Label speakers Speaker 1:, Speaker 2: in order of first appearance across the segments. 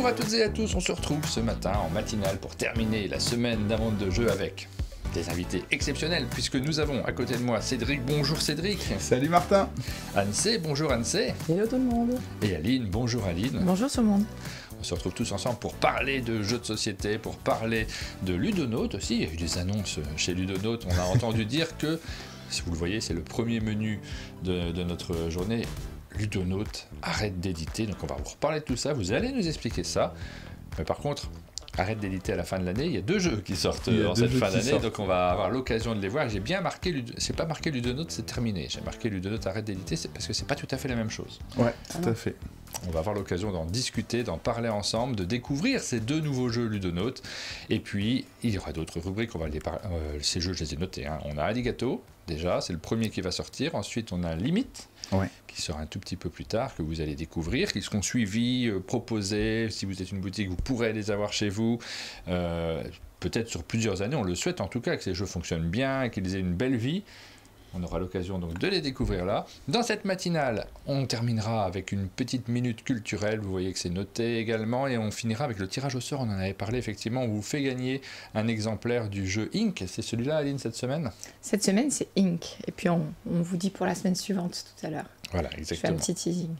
Speaker 1: Bonjour à toutes et à tous, on se retrouve ce matin en matinale pour terminer la semaine d'un monde de jeu avec des invités exceptionnels puisque nous avons à côté de moi Cédric. Bonjour Cédric.
Speaker 2: Salut Martin.
Speaker 1: Anne-C, bonjour Anne-C.
Speaker 3: Hello tout le monde.
Speaker 1: Et Aline, bonjour Aline.
Speaker 3: Bonjour tout le monde.
Speaker 1: On se retrouve tous ensemble pour parler de jeux de société, pour parler de Ludonote aussi. Il y a eu des annonces chez Ludonote, on a entendu dire que, si vous le voyez, c'est le premier menu de notre journée. Ludonote arrête d'éditer, donc on va vous reparler de tout ça, vous allez nous expliquer ça. Mais par contre, arrête d'éditer à la fin de l'année, il y a 2 jeux qui sortent en cette fin d'année, donc on va avoir l'occasion de les voir. J'ai bien marqué, c'est pas marqué Ludonote, c'est terminé. J'ai marqué Ludonote arrête d'éditer, c'est parce que c'est pas tout à fait la même chose.
Speaker 2: Ouais, tout à fait.
Speaker 1: On va avoir l'occasion d'en discuter, d'en parler ensemble, de découvrir ces 2 nouveaux jeux Ludonote. Et puis, il y aura d'autres rubriques, on va ces jeux, je les ai notés. Hein. On a Alligato, déjà, c'est le premier qui va sortir. Ensuite, on a Limite, qui sera un tout petit peu plus tard, que vous allez découvrir, qui seront suivis, proposés. Si vous êtes une boutique, vous pourrez les avoir chez vous. Peut-être sur plusieurs années, on le souhaite en tout cas, que ces jeux fonctionnent bien, qu'ils aient une belle vie. On aura l'occasion donc de les découvrir là. Dans cette matinale, on terminera avec une petite minute culturelle. Vous voyez que c'est noté également. Et on finira avec le tirage au sort. On en avait parlé effectivement. On vous fait gagner un exemplaire du jeu Ink. C'est celui-là, Aline, cette semaine ?
Speaker 3: Cette semaine, c'est Ink. Et puis on vous dit pour la semaine suivante tout à l'heure.
Speaker 1: Voilà, exactement.
Speaker 3: Je fais un petit teasing.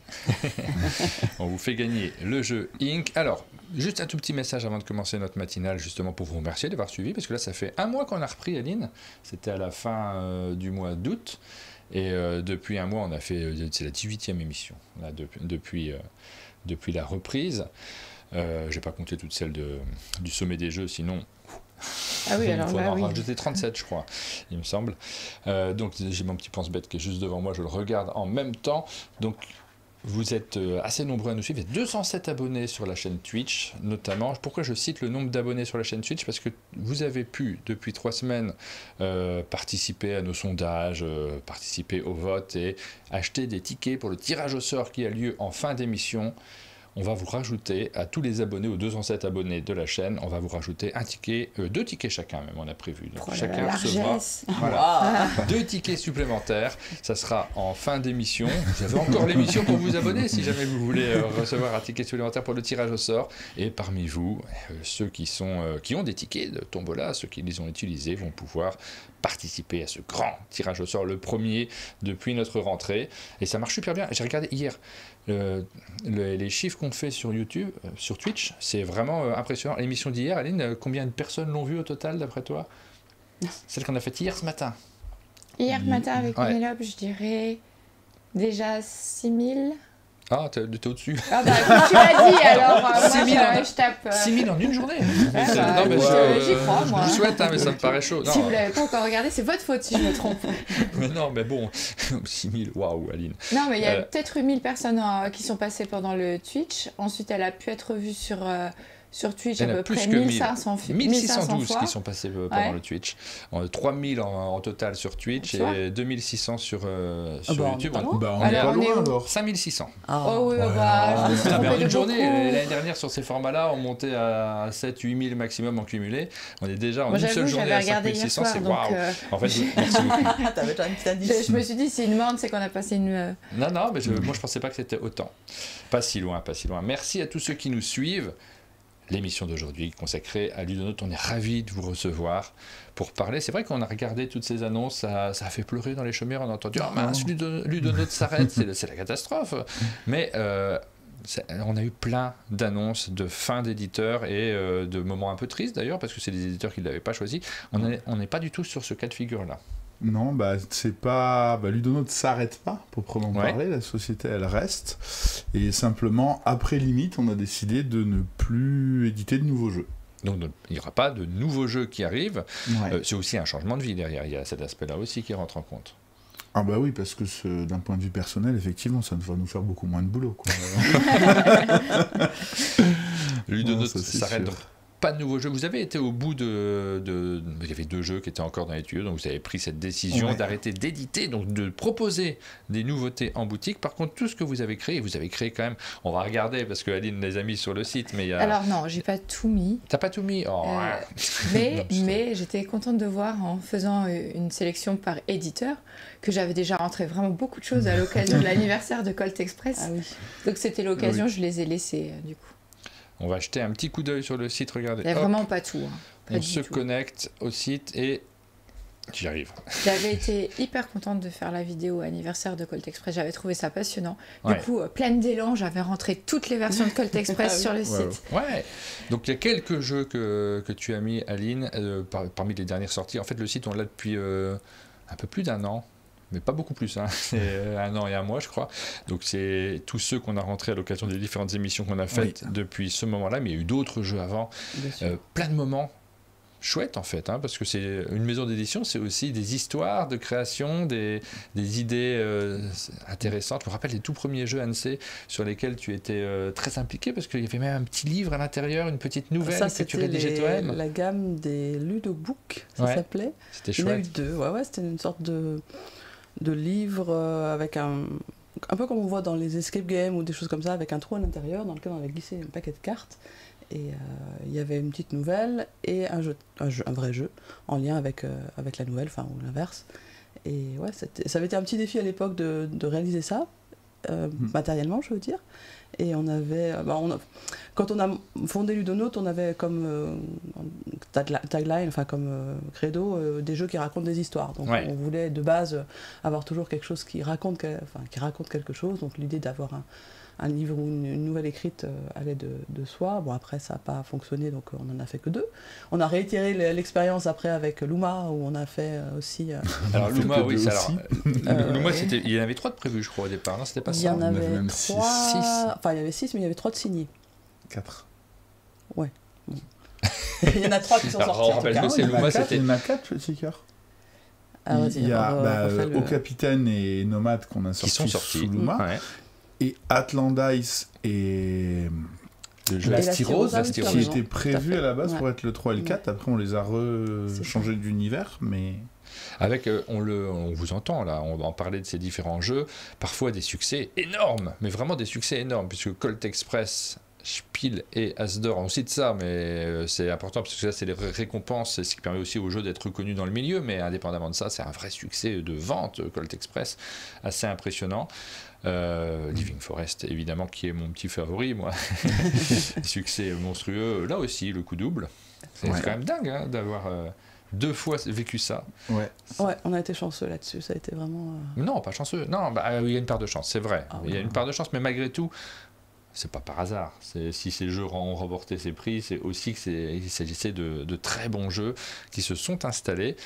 Speaker 1: On vous fait gagner le jeu Ink. Alors, juste un tout petit message avant de commencer notre matinale, justement pour vous remercier d'avoir suivi, parce que là, ça fait 1 mois qu'on a repris, Aline. C'était à la fin du mois d'août. Et depuis 1 mois, on a fait, c'est la 18e émission, là, depuis la reprise. Je n'ai pas compté toutes celles du sommet des jeux, sinon...
Speaker 3: Ah oui, alors là, oui.
Speaker 1: J'étais 37, je crois, il me semble. Donc, j'ai mon petit pense-bête qui est juste devant moi, je le regarde en même temps. Donc, vous êtes assez nombreux à nous suivre. Il y a 207 abonnés sur la chaîne Twitch, notamment. Pourquoi je cite le nombre d'abonnés sur la chaîne Twitch ? Parce que vous avez pu, depuis 3 semaines, participer à nos sondages, participer au vote et acheter des tickets pour le tirage au sort qui a lieu en fin d'émission. On va vous rajouter, à tous les abonnés, aux 207 abonnés de la chaîne, on va vous rajouter un ticket, 2 tickets chacun même, on a prévu. Donc chacun recevra 2 tickets supplémentaires. Ça sera en fin d'émission. Vous avez encore l'émission pour vous abonner si jamais vous voulez recevoir un ticket supplémentaire pour le tirage au sort. Et parmi vous, ceux qui ont des tickets de Tombola, ceux qui les ont utilisés, vont pouvoir participer à ce grand tirage au sort, le premier depuis notre rentrée. Et ça marche super bien. J'ai regardé hier les chiffres qu'on fait sur YouTube, sur Twitch, c'est vraiment impressionnant. L'émission d'hier, Aline, combien de personnes l'ont vue au total d'après toi ? Celle qu'on a faite hier ce matin.
Speaker 3: Hier matin avec Pénélope, je dirais déjà 6000.
Speaker 1: Ah, t'es au-dessus.
Speaker 3: Ah bah, comme tu m'as dit, alors moi, je tape...
Speaker 1: 6000 en une journée.
Speaker 3: Non, mais j'y crois, moi.
Speaker 1: Je vous souhaite, hein, mais ça me paraît chaud.
Speaker 3: Si vous ne l'avez pas encore regardé, c'est votre faute si je me trompe.
Speaker 1: Mais non, mais bon, 6000, waouh, Aline.
Speaker 3: Non, mais il y a peut-être eu 1000 personnes qui sont passées pendant le Twitch. Ensuite, elle a pu être vue sur Twitch à peu près
Speaker 1: 1612 qui sont passés pendant le Twitch. 3000 en total sur Twitch et 2600 sur YouTube.
Speaker 2: On est pas loin alors.
Speaker 1: 5600.
Speaker 3: Oh oui, je me suis trompée de
Speaker 1: une journée,
Speaker 3: beaucoup.
Speaker 1: l'année dernière sur ces formats-là, on montait à 7-8 000 maximum en cumulé. On est déjà en une seule journée à 5600, c'est waouh. En fait, merci beaucoup.
Speaker 4: T'avais déjà une petite indice.
Speaker 3: Je me suis dit, c'est une morde, c'est qu'on a passé une...
Speaker 1: Non, mais moi je pensais pas que c'était autant. Pas si loin. Merci à tous ceux qui nous suivent. L'émission d'aujourd'hui consacrée à Ludonote, on est ravis de vous recevoir pour parler. C'est vrai qu'on a regardé toutes ces annonces, ça a fait pleurer dans les chaumières, on a entendu « Ah mince, Ludonote s'arrête, c'est la catastrophe !» Mais on a eu plein d'annonces de fin d'éditeurs et de moments un peu tristes d'ailleurs, parce que c'est des éditeurs qui ne l'avaient pas choisi. On n'est pas du tout sur ce cas de figure-là.
Speaker 2: Non, c'est pas... Ludonote ne s'arrête pas, proprement parler, la société, elle reste. Et simplement, après Limite, on a décidé de ne plus éditer de nouveaux jeux.
Speaker 1: Donc, il n'y aura pas de nouveaux jeux qui arrivent. C'est aussi un changement de vie derrière. Il y a cet aspect-là aussi qui rentre en compte.
Speaker 2: Ah bah oui, parce que d'un point de vue personnel, effectivement, ça va nous faire beaucoup moins de boulot, quoi.
Speaker 1: Ludonote s'arrête donc. Pas de nouveaux jeux. Vous avez été au bout il y avait 2 jeux qui étaient encore dans les tuyaux, donc vous avez pris cette décision d'arrêter d'éditer, donc de proposer des nouveautés en boutique. Par contre, tout ce que vous avez créé quand même, on va regarder parce que Aline les a mis sur le site, mais il y a...
Speaker 3: Alors non, j'ai pas tout mis.
Speaker 1: T'as pas tout mis
Speaker 3: mais j'étais contente de voir en faisant une sélection par éditeur que j'avais déjà rentré vraiment beaucoup de choses à l'occasion de l'anniversaire de Colt Express. Donc c'était l'occasion, je les ai laissés du coup.
Speaker 1: On va jeter un petit coup d'œil sur le site, regardez.
Speaker 3: Il n'y a vraiment pas tout.
Speaker 1: On se connecte au site et j'y arrive.
Speaker 3: J'avais été hyper contente de faire la vidéo anniversaire de Colt Express. J'avais trouvé ça passionnant. Du coup, pleine d'élan, j'avais rentré toutes les versions de Colt Express sur le site.
Speaker 1: Ouais. Donc il y a quelques jeux que tu as mis, Aline, parmi les dernières sorties. En fait, le site, on l'a depuis un peu plus d'1 an. Mais pas beaucoup plus, hein. C'est 1 an et 1 mois, je crois. Donc c'est tous ceux qu'on a rentrés à l'occasion des différentes émissions qu'on a faites depuis ce moment-là. Mais il y a eu d'autres jeux avant. Plein de moments chouette en fait, hein, parce que c'est une maison d'édition, c'est aussi des histoires de création, des idées intéressantes. Je me rappelle les tout premiers jeux Annecy sur lesquels tu étais très impliqué, parce qu'il y avait même un petit livre à l'intérieur, une petite nouvelle que tu rédigeais toi-même.
Speaker 4: La gamme des Ludobooks, ça s'appelait.
Speaker 1: C'était chouette.
Speaker 4: Il y en a eu 2, c'était une sorte de livre avec un peu comme on voit dans les escape games ou des choses comme ça, avec un trou à l'intérieur dans lequel on avait glissé un paquet de cartes. Et il y avait une petite nouvelle et un vrai jeu en lien avec la nouvelle, ou l'inverse. Et ça avait été un petit défi à l'époque de réaliser ça, matériellement, je veux dire. Et on avait, quand on a fondé Ludonote, on avait comme tagline, comme credo, des jeux qui racontent des histoires. Donc on voulait de base avoir toujours quelque chose qui raconte quelque chose. Donc l'idée d'avoir un livre ou une nouvelle écrite allait de soi. Bon, après, ça n'a pas fonctionné, donc on n'en a fait que 2. On a réitéré l'expérience après avec Luma, où on a fait aussi...
Speaker 1: Alors, Luma, oui, Luma, il y en avait 3 de prévus, je crois, au départ. Non, c'était pas ça.
Speaker 4: Il y en avait 3... Enfin, il y avait 6, mais il y avait 3 de signés.
Speaker 2: 4.
Speaker 4: Ouais. Bon. Il y en a 3 qui sont sortis.
Speaker 2: Il y en a 4, Petit Cœur. Il y a Au Capitaine et Nomade qu'on a sortis sous Luma. Et Atlandice et
Speaker 1: Lastirose,
Speaker 2: qui était prévu à la base pour être le 3 et le 4. Après, on les a changés d'univers, mais...
Speaker 1: Avec, on vous entend là, on va en parler de ces différents jeux, parfois des succès énormes, mais vraiment des succès énormes, puisque Colt Express, Spiel et Asdor, on cite ça, mais c'est important parce que ça c'est les récompenses, c'est ce qui permet aussi aux jeux d'être reconnus dans le milieu, mais indépendamment de ça, c'est un vrai succès de vente, Colt Express, assez impressionnant. Living Forest, évidemment, qui est mon petit favori, moi. Succès monstrueux, là aussi, le coup double. C'est quand même dingue hein, d'avoir 2 fois vécu ça.
Speaker 4: Ouais, on a été chanceux là-dessus, ça a été vraiment...
Speaker 1: Non, pas chanceux, non, il y a une part de chance, c'est vrai. Il y a une part de chance, mais malgré tout, c'est pas par hasard. Si ces jeux ont remporté ces prix, c'est aussi qu'il s'agissait de très bons jeux qui se sont installés.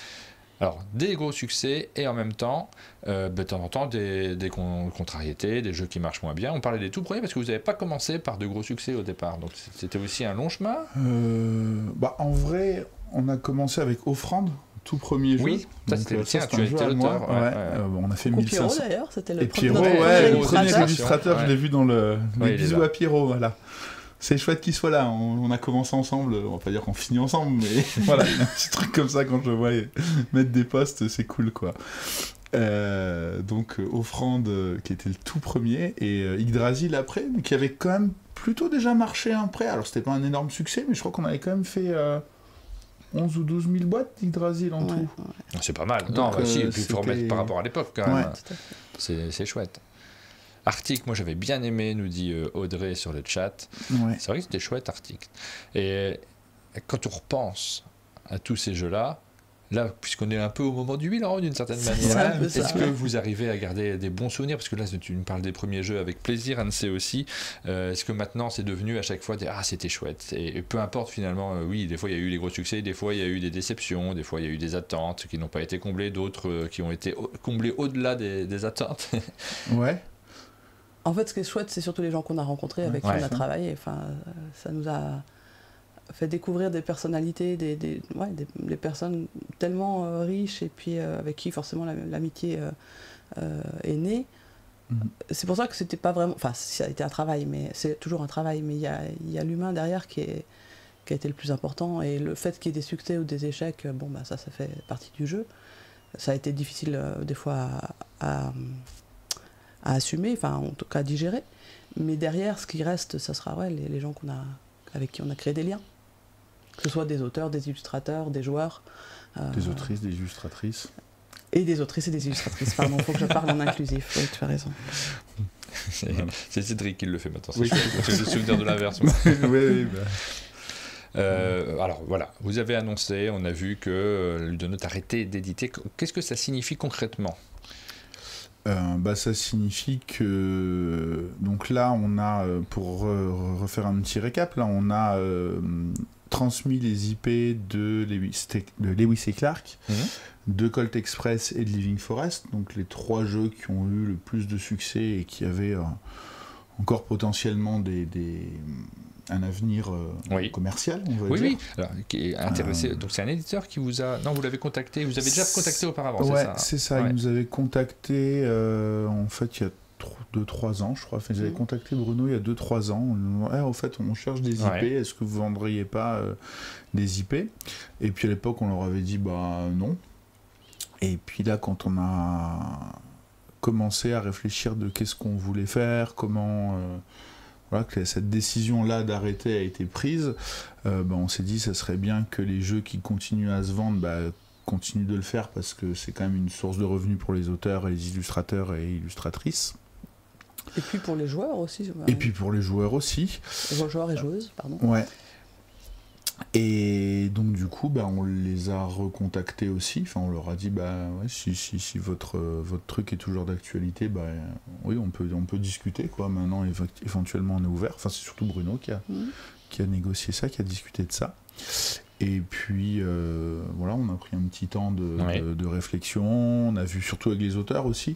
Speaker 1: Alors, des gros succès et en même temps, de temps en temps, des contrariétés, des jeux qui marchent moins bien. On parlait des tout premiers parce que vous n'avez pas commencé par de gros succès au départ. Donc, c'était aussi un long chemin.
Speaker 2: En vrai, on a commencé avec Offrande, tout premier jeu.
Speaker 1: Oui, ça c'était le tien, tu étais l'auteur.
Speaker 2: On a fait 1500.
Speaker 4: Pierrot d'ailleurs, c'était le
Speaker 2: premier. Le premier illustrateur, je l'ai vu dans le bisous à Pierrot, voilà. C'est chouette qu'il soit là, on a commencé ensemble, on va pas dire qu'on finit ensemble, mais voilà, il y a un petit truc comme ça quand je le vois mettre des posts, c'est cool quoi. Donc Offrande qui était le tout premier, et Yggdrasil après, qui avait quand même plutôt déjà marché après, alors c'était pas un énorme succès, mais je crois qu'on avait quand même fait 11 ou 12 000 boîtes d'Yggdrasil en tout.
Speaker 1: Ouais. C'est pas mal, non, si, et puis il faut remettre par rapport à l'époque quand même, c'est chouette. Arctic, moi j'avais bien aimé, nous dit Audrey sur le chat. C'est vrai que c'était chouette Arctic. Et quand on repense à tous ces jeux-là, là, puisqu'on est un peu au moment du bilan d'une certaine manière, est-ce que vous arrivez à garder des bons souvenirs? Parce que là, tu nous parles des premiers jeux avec plaisir, Annecy aussi. Est-ce que maintenant c'est devenu à chaque fois c'était chouette? Et peu importe finalement, oui, des fois il y a eu les gros succès, des fois il y a eu des déceptions, des fois il y a eu des attentes qui n'ont pas été comblées, d'autres qui ont été comblées au-delà des attentes.
Speaker 2: Ouais.
Speaker 4: En fait, ce qui est chouette, c'est surtout les gens qu'on a rencontrés, avec qui on a travaillé. Enfin, ça nous a fait découvrir des personnalités, des personnes tellement riches, et puis avec qui forcément l'amitié est née. C'est pour ça que c'était pas vraiment... Enfin, ça a été un travail, mais c'est toujours un travail, mais il y a l'humain derrière qui a été le plus important, et le fait qu'il y ait des succès ou des échecs, ça fait partie du jeu. Ça a été difficile des fois à assumer, enfin en tout cas à digérer, mais derrière ce qui reste, ça sera les gens avec qui on a créé des liens, que ce soit des auteurs, des illustrateurs, des joueurs,
Speaker 2: des autrices, des illustratrices,
Speaker 4: et des autrices et des illustratrices, pardon, il faut que je parle en inclusif. Oui, tu as raison.
Speaker 1: C'est Cédric qui le fait maintenant.
Speaker 2: Oui.
Speaker 1: C'est le souvenir de l'inverse.
Speaker 2: Oui.
Speaker 1: Alors voilà, vous avez annoncé, on a vu que Ludonote arrêtait d'éditer. Qu'est-ce que ça signifie concrètement ?
Speaker 2: Ça signifie que donc là on a, pour refaire un petit récap, là on a transmis les IP de Lewis et Clark, de Colt Express et de Living Forest, donc les 3 jeux qui ont eu le plus de succès et qui avaient encore potentiellement un avenir commercial, on va dire.
Speaker 1: Oui. Alors, qui est intéressé. Donc c'est un éditeur qui vous a... Non, vous l'avez contacté. Vous avez déjà contacté auparavant,
Speaker 2: ouais,
Speaker 1: c'est ça?
Speaker 2: C'est ça. Ouais. Il nous avait contacté, en fait, il y a 2-3 ans, je crois. Enfin, j'avais contacté Bruno il y a 2-3 ans. En fait, on cherche des IP. Est-ce que vous vendriez pas des IP? Et puis à l'époque, on leur avait dit non. Et puis là, quand on a commencé à réfléchir de qu'est-ce qu'on voulait faire, comment... Voilà, que cette décision-là d'arrêter a été prise, on s'est dit que ça serait bien que les jeux qui continuent à se vendre continuent de le faire, parce que c'est quand même une source de revenus pour les auteurs et les illustrateurs et illustratrices.
Speaker 4: Et puis pour les joueurs aussi.
Speaker 2: Et puis pour les joueurs aussi.
Speaker 4: Les joueurs et joueuses, pardon.
Speaker 2: Ouais. Et donc du coup, on les a recontactés aussi. Enfin, on leur a dit, si votre truc est toujours d'actualité, oui, on peut discuter, quoi. Maintenant, éventuellement, on est ouvert. Enfin, c'est surtout Bruno qui a négocié ça, qui a discuté de ça. Et puis, voilà, on a pris un petit temps de réflexion. On a vu surtout avec les auteurs aussi.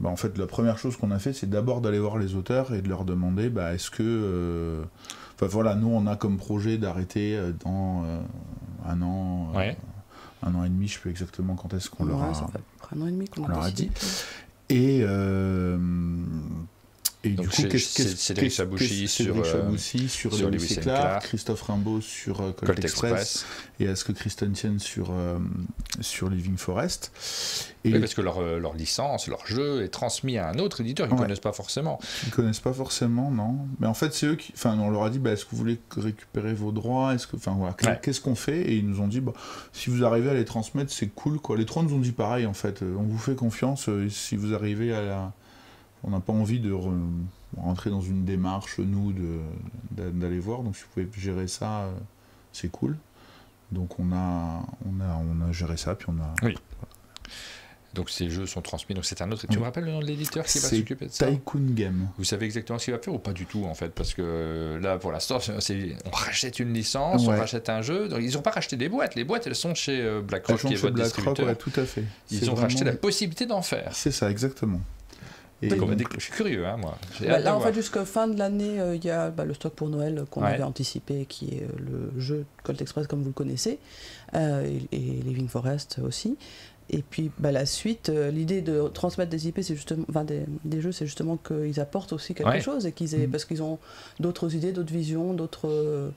Speaker 2: En fait, la première chose qu'on a fait, c'est d'abord d'aller voir les auteurs et de leur demander, est-ce que... voilà, nous on a comme projet d'arrêter dans 1 an, 1 an et demi, je sais plus exactement quand est-ce qu'on leur a...
Speaker 4: Ça fait un an et demi qu'on
Speaker 2: leur a dit. Et
Speaker 1: donc
Speaker 2: du coup,
Speaker 1: Cédric Chabouchy
Speaker 2: sur Lewis et Clark, Christophe Rimbaud sur Colt Express, et Aske Christensen sur Living Forest.
Speaker 1: Oui, parce que leur licence, leur jeu est transmis à un autre éditeur qu'ils ne connaissent pas forcément.
Speaker 2: Ils ne connaissent pas forcément, non. Mais en fait, c'est eux qui... on leur a dit, est-ce que vous voulez récupérer vos droits? Qu'est-ce qu'on fait? Et ils nous ont dit, si vous arrivez à les transmettre, c'est cool, quoi. Les 3 nous ont dit pareil, en fait. On vous fait confiance, si vous arrivez à la... On n'a pas envie de rentrer dans une démarche, nous, d'aller voir. Donc, si vous pouvez gérer ça, c'est cool. Donc, on a géré ça, puis on a...
Speaker 1: Oui. Donc, ces jeux sont transmis. Donc, c'est un autre... Tu me rappelles le nom de l'éditeur qui va s'occuper de ça?
Speaker 2: Tycoon Game.
Speaker 1: Vous savez exactement ce qu'il va faire ou pas du tout, en fait? Parce que là, pour l'instant, on rachète une licence, on rachète un jeu. Donc, ils n'ont pas racheté des boîtes. Les boîtes, elles sont chez BlackRock, qui est votre distributeur.
Speaker 2: Ouais, tout à fait.
Speaker 1: Ils ont racheté la possibilité d'en faire.
Speaker 2: C'est ça, exactement.
Speaker 1: Je suis curieux, moi.
Speaker 4: Là, en fait, jusqu'à fin de l'année, il y a le stock pour Noël qu'on avait anticipé, qui est le jeu Colt Express, comme vous le connaissez, et Living Forest aussi. Et puis, la suite, l'idée de transmettre des IP, c'est justement, des jeux, c'est justement qu'ils apportent aussi quelque chose, et parce qu'ils ont d'autres idées, d'autres visions, d'autres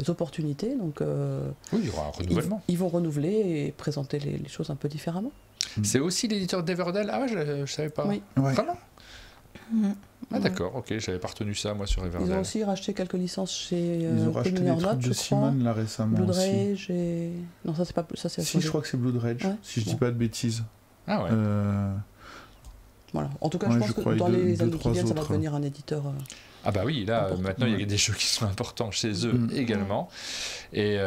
Speaker 4: opportunités. Donc,
Speaker 1: oui, il y aura un renouvellement.
Speaker 4: Ils vont renouveler et présenter les choses un peu différemment.
Speaker 1: C'est aussi l'éditeur d'Everdell. Ah ouais, je ne savais pas.
Speaker 4: Oui.
Speaker 1: Vraiment d'accord, ok, j'avais pas retenu ça moi sur Everdell.
Speaker 4: Ils ont aussi racheté quelques licences chez
Speaker 2: ils ont racheté des trucs de Simone là récemment.
Speaker 4: Blood Rage et... Non, ça c'est pas... Ça, c'est
Speaker 2: je crois que c'est Blood Rage, si je dis pas de bêtises.
Speaker 1: Ah ouais.
Speaker 4: Voilà. En tout cas, je pense que dans les années qui viennent, ça va devenir un éditeur...
Speaker 1: Ah bah oui, là, maintenant, il y a des jeux qui sont importants chez eux également. Et...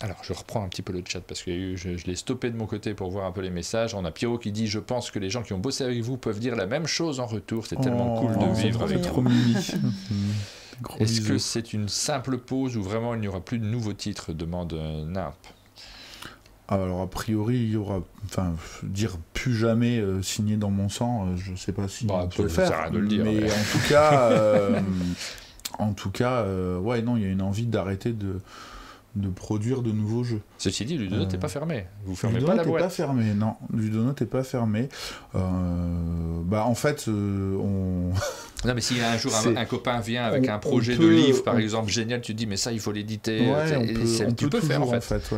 Speaker 1: Alors, je reprends un petit peu le chat parce que je l'ai stoppé de mon côté pour voir un peu les messages. On a Pierrot qui dit « Je pense que les gens qui ont bossé avec vous peuvent dire la même chose en retour. C'est tellement cool de vivre avec vous. » Est-ce que c'est une simple pause ou vraiment il n'y aura plus de nouveaux titres, demande Nimp.
Speaker 2: Alors, a priori, il y aura... Enfin, dire plus jamais signé dans mon sang, je ne sais pas si on peut le faire.
Speaker 1: Ça sert à rien de le dire.
Speaker 2: Mais en tout cas, non, il y a une envie d'arrêter de produire de nouveaux jeux.
Speaker 1: Ceci dit, Ludonote n'est pas fermé. Vous fermez
Speaker 2: Ludonote
Speaker 1: pas la boîte.
Speaker 2: Pas fermé, non. Ludonote n'est pas fermé. En fait, on...
Speaker 1: Non, mais si un jour un copain vient avec un projet de livre, par exemple, génial, tu te dis, mais ça, il faut l'éditer.
Speaker 2: Tu peux faire, en fait.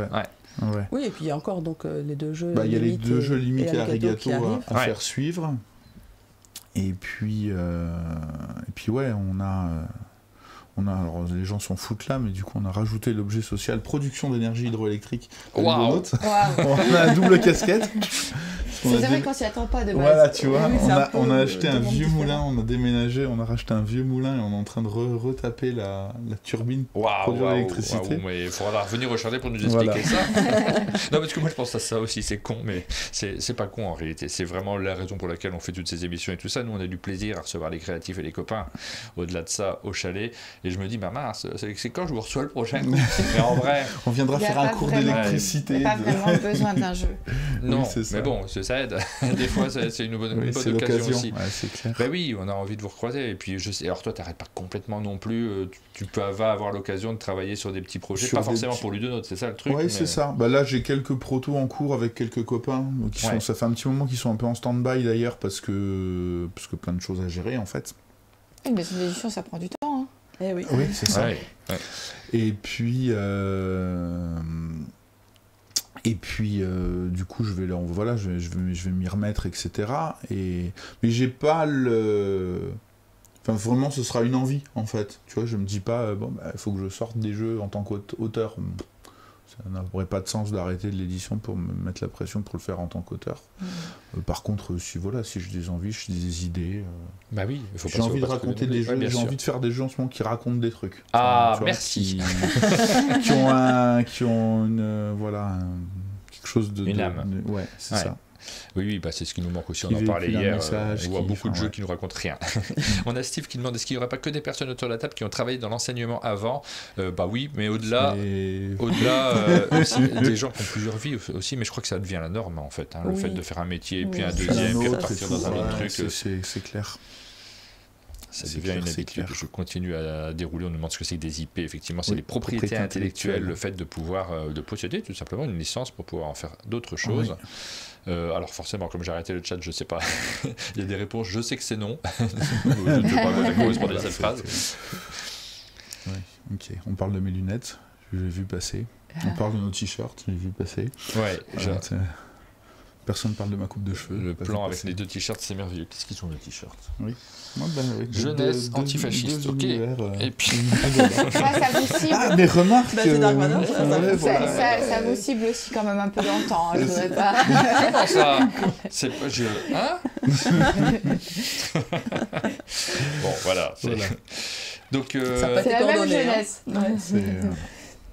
Speaker 2: Ouais.
Speaker 4: Oui, et puis il y a encore donc, les 2 jeux
Speaker 2: il y a les 2 jeux limités à Arigato à faire suivre. Et puis, on Alors, les gens s'en foutent là, mais du coup, on a rajouté l'objet social production d'énergie hydroélectrique.
Speaker 1: Wow.
Speaker 2: On a un double casquette.
Speaker 3: C'est vrai qu'on s'y attend pas de base.
Speaker 2: Voilà, tu vois, on a acheté un vieux moulin, on a déménagé, on a racheté un vieux moulin et on est en train de retaper la turbine pour produire l'électricité.
Speaker 1: Mais il faudra revenir au chalet pour nous expliquer ça. Non, parce que moi je pense à ça aussi, c'est con, mais c'est pas con en réalité. C'est vraiment la raison pour laquelle on fait toutes ces émissions et tout ça. Nous, on a du plaisir à recevoir les créatifs et les copains, au-delà de ça, au chalet. Et je me dis, mince, c'est quand je vous reçois le prochain coup. Mais en vrai...
Speaker 2: On viendra faire un cours d'électricité.
Speaker 3: Il n'y a pas vraiment besoin d'un jeu.
Speaker 1: Non, mais bon, ça aide. Des fois, c'est une bonne occasion aussi.
Speaker 2: Ouais, c'est clair.
Speaker 1: Ben oui, on a envie de vous recroiser. Et puis, alors toi, t'arrêtes pas complètement non plus. Tu vas avoir l'occasion de travailler sur des petits projets, pas forcément pour Ludonote, c'est ça le truc.
Speaker 2: Oui, c'est ça. Bah là, j'ai quelques protos en cours avec quelques copains. Ça fait un petit moment qu'ils sont un peu en stand-by d'ailleurs, parce que plein de choses à gérer en fait.
Speaker 3: Une maison d'édition, ça prend du temps. Hein.
Speaker 4: Eh oui.
Speaker 2: Oui, c'est ça.
Speaker 1: Ouais.
Speaker 2: Et puis, du coup, je vais m'y remettre, etc. Mais j'ai pas Enfin, vraiment, ce sera une envie, en fait. Tu vois, je me dis pas, il faut que je sorte des jeux en tant qu'auteur. Ça n'aurait pas de sens d'arrêter de l'édition pour me mettre la pression pour le faire en tant qu'auteur. Par contre, si j'ai des envies, j'ai des idées.
Speaker 1: Bah oui, il faut
Speaker 2: j'ai envie de raconter des jeux, j'ai envie de faire des jeux en ce moment qui racontent des trucs.
Speaker 1: Ah, merci.
Speaker 2: Qui ont quelque chose de...
Speaker 1: Une âme.
Speaker 2: Ouais, c'est ça.
Speaker 1: Oui, c'est ce qui nous manque aussi, on en parlait hier, on voit beaucoup de jeux qui nous racontent rien. On a Steve qui demande est-ce qu'il n'y aurait pas que des personnes autour de la table qui ont travaillé dans l'enseignement avant oui, mais au-delà aussi, des gens qui ont plusieurs vies aussi, mais je crois que ça devient la norme en fait, le fait de faire un métier, puis un deuxième, puis repartir dans un autre truc.
Speaker 2: C'est clair.
Speaker 1: Ça devient une habitude. Je continue à dérouler. On nous demande ce que c'est que des IP. Effectivement, c'est les propriétés intellectuelles, le fait de pouvoir de posséder tout simplement une licence pour pouvoir en faire d'autres choses. Alors forcément, comme j'ai arrêté le chat, je sais pas. Il y a des réponses. Je sais que c'est non. Je ne sais pas à quoi ça correspond à cette phrase.
Speaker 2: Ouais, ok. On parle de mes lunettes. J'ai vu passer. On parle de nos t-shirts. J'ai vu passer.
Speaker 1: Ouais.
Speaker 2: Personne ne parle de ma coupe de cheveux.
Speaker 1: Le plan avec les deux t-shirts, c'est merveilleux. Qu'est-ce qu'ils sont les t-shirts? Oui.
Speaker 2: Oui.
Speaker 1: Jeunesse antifasciste, ok. Et puis.
Speaker 3: Ça vous cible.
Speaker 2: Ah, mais remarque.
Speaker 3: Ça vous cible aussi quand même un peu dans le temps. Je voudrais pas.
Speaker 1: Comment ça? C'est pas. Hein? Bon, voilà. Donc.
Speaker 3: C'est la même jeunesse.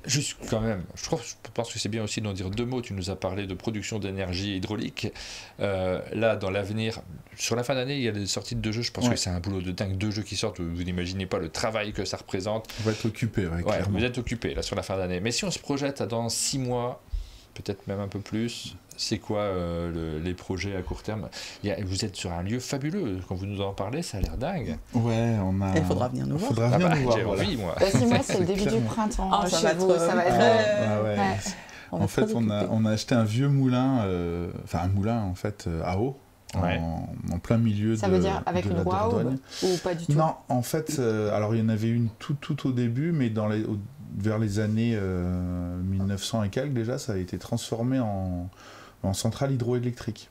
Speaker 1: Juste quand même, je pense que c'est bien aussi d'en dire deux mots. Tu nous as parlé de production d'énergie hydraulique. Là, dans l'avenir, sur la fin d'année, il y a des sorties de 2 jeux. Je pense que c'est un boulot de dingue. 2 jeux qui sortent, vous n'imaginez pas le travail que ça représente.
Speaker 2: On va être occupé, clairement.
Speaker 1: Vous êtes occupé là sur la fin d'année. Mais si on se projette dans 6 mois, peut-être même un peu plus, c'est quoi les projets à court terme? Vous êtes sur un lieu fabuleux. Quand vous nous en parlez, ça a l'air dingue.
Speaker 2: Ouais,
Speaker 4: il faudra venir nous voir.
Speaker 1: J'ai envie, moi.
Speaker 3: 6 mois, c'est le début du printemps.
Speaker 4: Ça va être...
Speaker 2: En fait, on a acheté un vieux moulin, un moulin en fait à eau. En plein milieu
Speaker 3: ça veut dire avec une roue ou pas du tout?
Speaker 2: Non, en fait, alors il y en avait une tout au début, mais vers les années 1900 et quelques déjà, ça a été transformé en centrale hydroélectrique.